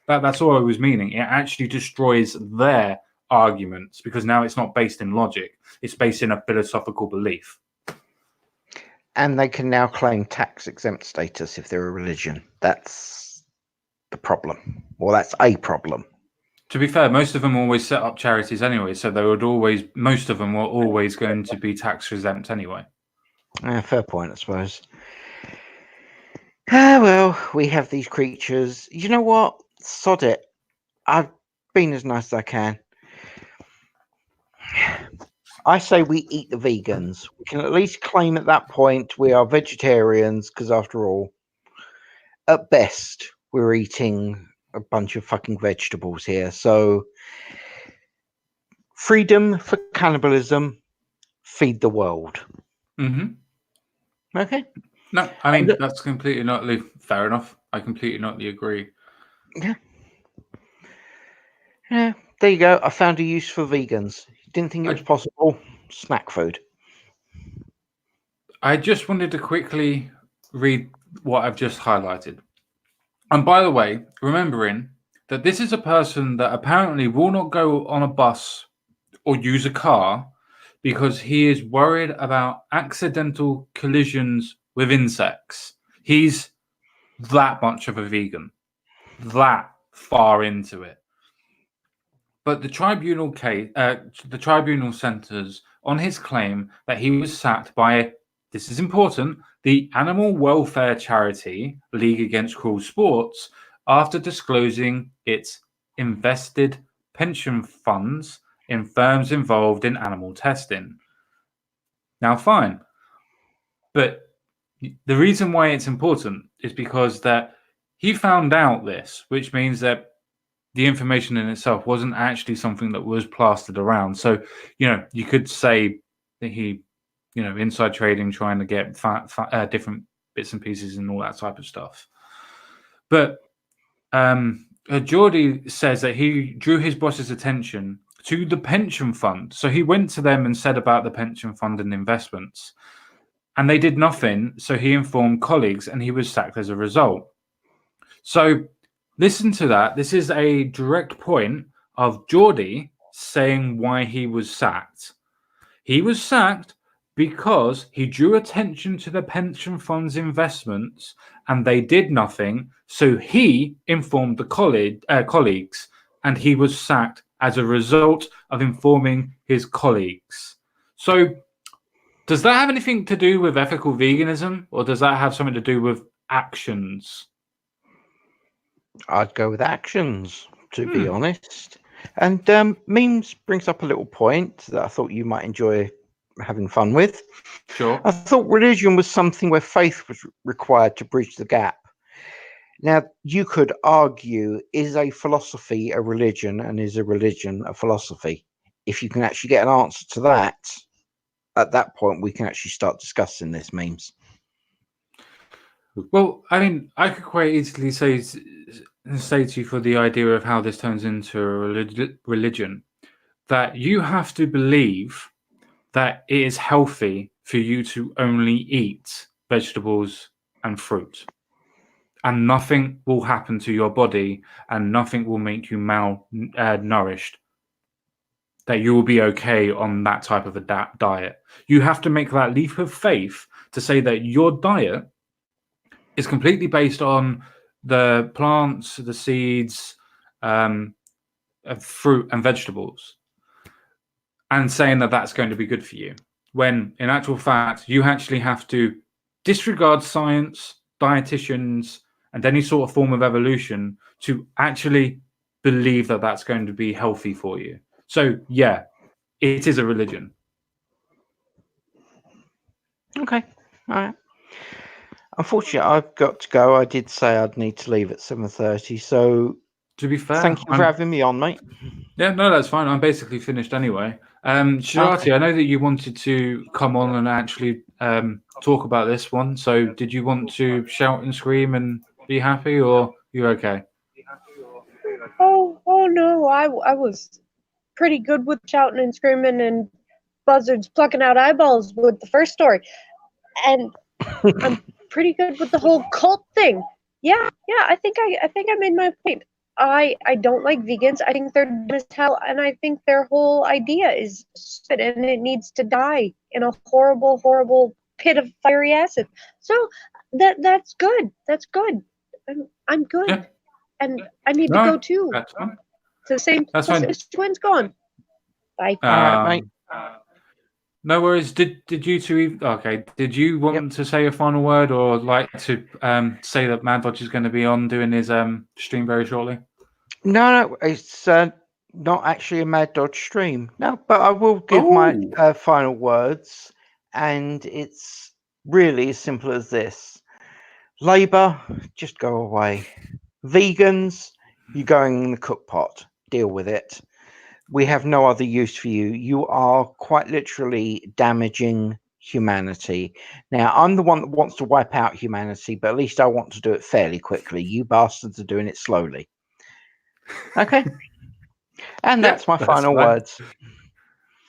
That's all I was meaning. It actually destroys their arguments because now it's not based in logic. It's based in a philosophical belief. And they can now claim tax-exempt status if they're a religion. That's the problem. Well, that's a problem. To be fair, most of them always set up charities anyway, so most of them were always going to be tax-exempt anyway. Fair point, I suppose. Well, we have these creatures. You know what? Sod it. I've been as nice as I can. I say we eat the vegans. We can at least claim at that point we are vegetarians, because after all, at best, we're eating a bunch of fucking vegetables here. So, freedom for cannibalism, feed the world. Mm-hmm. Okay. No, I mean, that's completely not fair enough. I completely not agree. Yeah. Yeah, there you go. I found a use for vegans. Didn't think it was possible. Snack food. I just wanted to quickly read what I've just highlighted. And by the way, remembering that this is a person that apparently will not go on a bus or use a car because he is worried about accidental collisions with insects. He's that much of a vegan, that far into it. But the tribunal centers on his claim that he was sacked by, this is important, the animal welfare charity League Against Cruel Sports after disclosing its invested pension funds in firms involved in animal testing. Now, fine. But the reason why it's important is because that he found out this, which means that the information in itself wasn't actually something that was plastered around. So, you could say that he, inside trading, trying to get different bits and pieces and all that type of stuff. But Geordie says that he drew his boss's attention to the pension fund. So he went to them and said about the pension fund and investments. And they did nothing. So he informed colleagues and he was sacked as a result. So listen to that. This is a direct point of Geordie saying why he was sacked. He was sacked because he drew attention to the pension fund's investments and they did nothing. So he informed the colleagues and he was sacked as a result of informing his colleagues. So does that have anything to do with ethical veganism, or does that have something to do with actions? I'd go with actions, to be honest. And memes brings up a little point that I thought you might enjoy having fun with. Sure. I thought religion was something where faith was required to bridge the gap. Now, you could argue, is a philosophy a religion, and is a religion a philosophy? If you can actually get an answer to that, at that point, we can actually start discussing this, memes. Well, I mean, I could quite easily say to you for the idea of how this turns into a religion, that you have to believe that it is healthy for you to only eat vegetables and fruit. And nothing will happen to your body and nothing will make you malnourished. That you will be okay on that type of a diet. You have to make that leap of faith to say that your diet is completely based on the plants, the seeds, fruit and vegetables, and saying that that's going to be good for you. When in actual fact, you actually have to disregard science, dietitians, and any sort of form of evolution to actually believe that that's going to be healthy for you. So, yeah, it is a religion. Okay. All right. Unfortunately, I've got to go. I did say I'd need to leave at 7:30. So, to be fair, thank you for having me on, mate. Yeah, no, that's fine. I'm basically finished anyway. Shirati, okay. I know that you wanted to come on and actually talk about this one. So, did you want to shout and scream and be happy, or you okay? Oh no, I was pretty good with shouting and screaming and buzzards plucking out eyeballs with the first story, and I'm pretty good with the whole cult thing. Yeah, I think I made my point. I don't like vegans. I think they're dumb as hell, and I think their whole idea is stupid, and it needs to die in a horrible, horrible pit of fiery acid. So that's good. That's good. I'm good, yeah. And I need to go too. That's fine. To the same place as Twins gone. Bye. All right, mate. No worries. Did you two? Okay. Did you want to say a final word, or like to say that Mad Dodge is going to be on doing his stream very shortly? No, it's not actually a Mad Dodge stream. No, but I will give my final words, and it's really as simple as this: Labour, just go away. Vegans, you're going in the cook pot. Deal with it. We have no other use for you. You are quite literally damaging humanity. Now, I'm the one that wants to wipe out humanity, but at least I want to do it fairly quickly. You bastards are doing it slowly. Okay? And that's my final words.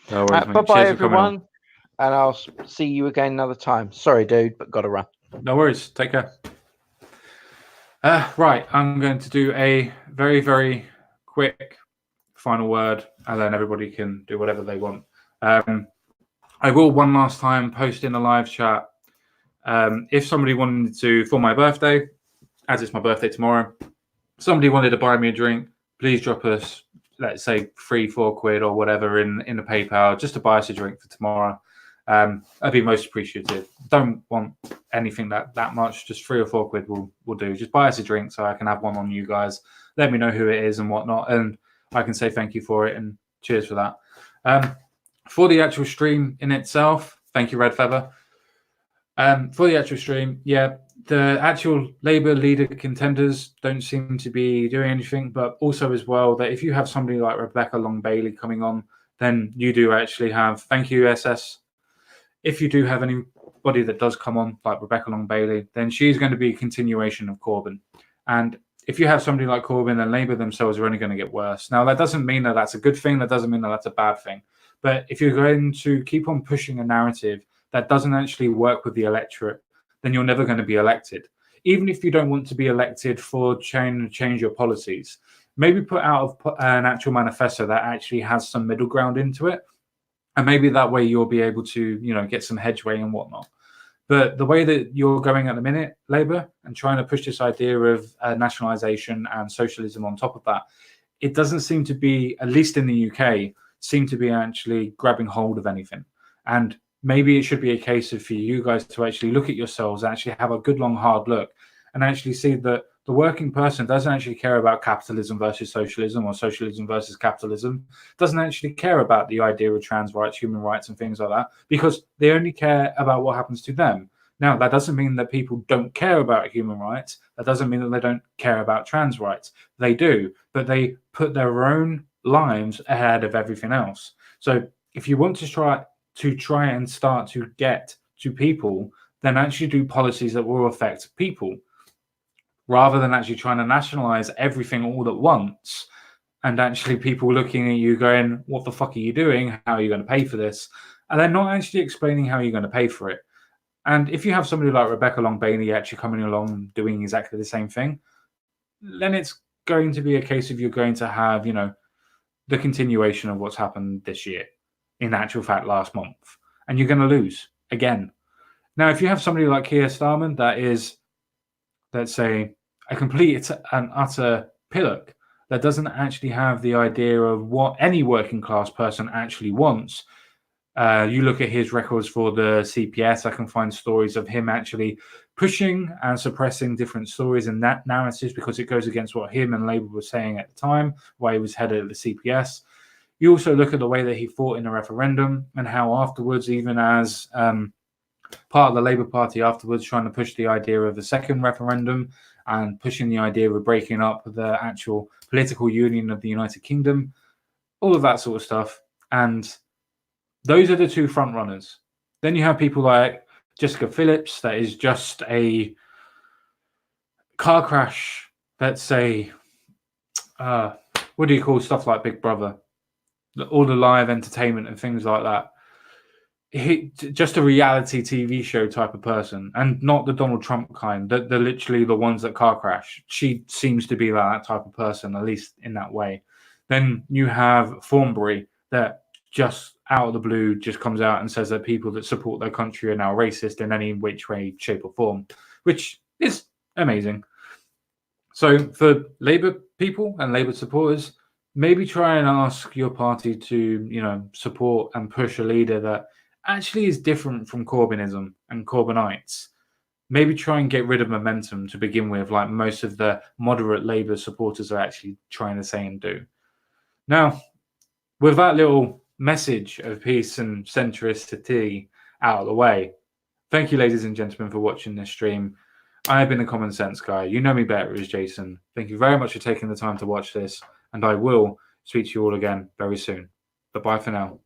No worries, bye-bye, everyone. And I'll see you again another time. Sorry, dude, but got to run. No worries. Take care. Right, I'm going to do a very, very quick final word, and then everybody can do whatever they want. I will one last time post in a live chat. If somebody wanted to, for my birthday, as it's my birthday tomorrow, somebody wanted to buy me a drink, please drop us, let's say, £3-4 or whatever in the PayPal just to buy us a drink for tomorrow. I'd be most appreciative. Don't want anything that much. Just £3 or £4 will do. Just buy us a drink so I can have one on you guys. Let me know who it is and whatnot, and I can say thank you for it and cheers for that. For the actual stream in itself, thank you, Red Feather. For the actual stream, yeah, the actual Labour leader contenders don't seem to be doing anything, but also as well that if you have somebody like Rebecca Long-Bailey coming on, then you do actually have, thank you, SS. If you do have anybody that does come on, like Rebecca Long-Bailey, then she's going to be a continuation of Corbyn. And if you have somebody like Corbyn, then Labour themselves are only going to get worse. Now, that doesn't mean that that's a good thing. That doesn't mean that that's a bad thing. But if you're going to keep on pushing a narrative that doesn't actually work with the electorate, then you're never going to be elected. Even if you don't want to be elected for change your policies, maybe put out an actual manifesto that actually has some middle ground into it. And maybe that way you'll be able to, get some hedgeway and whatnot. But the way that you're going at the minute, Labour, and trying to push this idea of nationalisation and socialism on top of that, it doesn't seem to be, at least in the UK, seem to be actually grabbing hold of anything. And maybe it should be a case of for you guys to actually look at yourselves, actually have a good, long, hard look, and actually see that the working person doesn't actually care about capitalism versus socialism or socialism versus capitalism, doesn't actually care about the idea of trans rights, human rights, and things like that, because they only care about what happens to them. Now, that doesn't mean that people don't care about human rights. That doesn't mean that they don't care about trans rights. They do, but they put their own lives ahead of everything else. So if you want to try and start to get to people, then actually do policies that will affect people, rather than actually trying to nationalize everything all at once and actually people looking at you going, what the fuck are you doing? How are you going to pay for this? And they're not actually explaining how you're going to pay for it. And if you have somebody like Rebecca Long-Bailey actually coming along and doing exactly the same thing, then it's going to be a case of you're going to have, the continuation of what's happened this year, in actual fact, last month. And you're going to lose again. Now, if you have somebody like Keir Starmer that is, let's say, a complete and utter pillock that doesn't actually have the idea of what any working class person actually wants. You look at his records for the CPS, I can find stories of him actually pushing and suppressing different stories and narratives because it goes against what him and Labour were saying at the time, while he was head of the CPS. You also look at the way that he fought in the referendum and how afterwards, even as part of the Labour Party afterwards, trying to push the idea of the second referendum and pushing the idea of breaking up the actual political union of the United Kingdom, all of that sort of stuff. And those are the two front runners. Then you have people like Jessica Phillips, that is just a car crash, let's say, what do you call stuff like Big Brother? All the live entertainment and things like that. Just a reality TV show type of person, and not the Donald Trump kind. They're literally the ones that car crash. She seems to be that type of person, at least in that way. Then you have Thornbury, that just out of the blue just comes out and says that people that support their country are now racist in any which way, shape, or form, which is amazing. So for Labour people and Labour supporters, maybe try and ask your party to, support and push a leader that actually is different from Corbynism and Corbynites. Maybe try and get rid of momentum to begin with, like most of the moderate Labour supporters are actually trying to say and do. Now, with that little message of peace and centricity out of the way, thank you, ladies and gentlemen, for watching this stream. I have been the Common Sense Guy. You know me better as Jason. Thank you very much for taking the time to watch this, and I will speak to you all again very soon. But bye for now.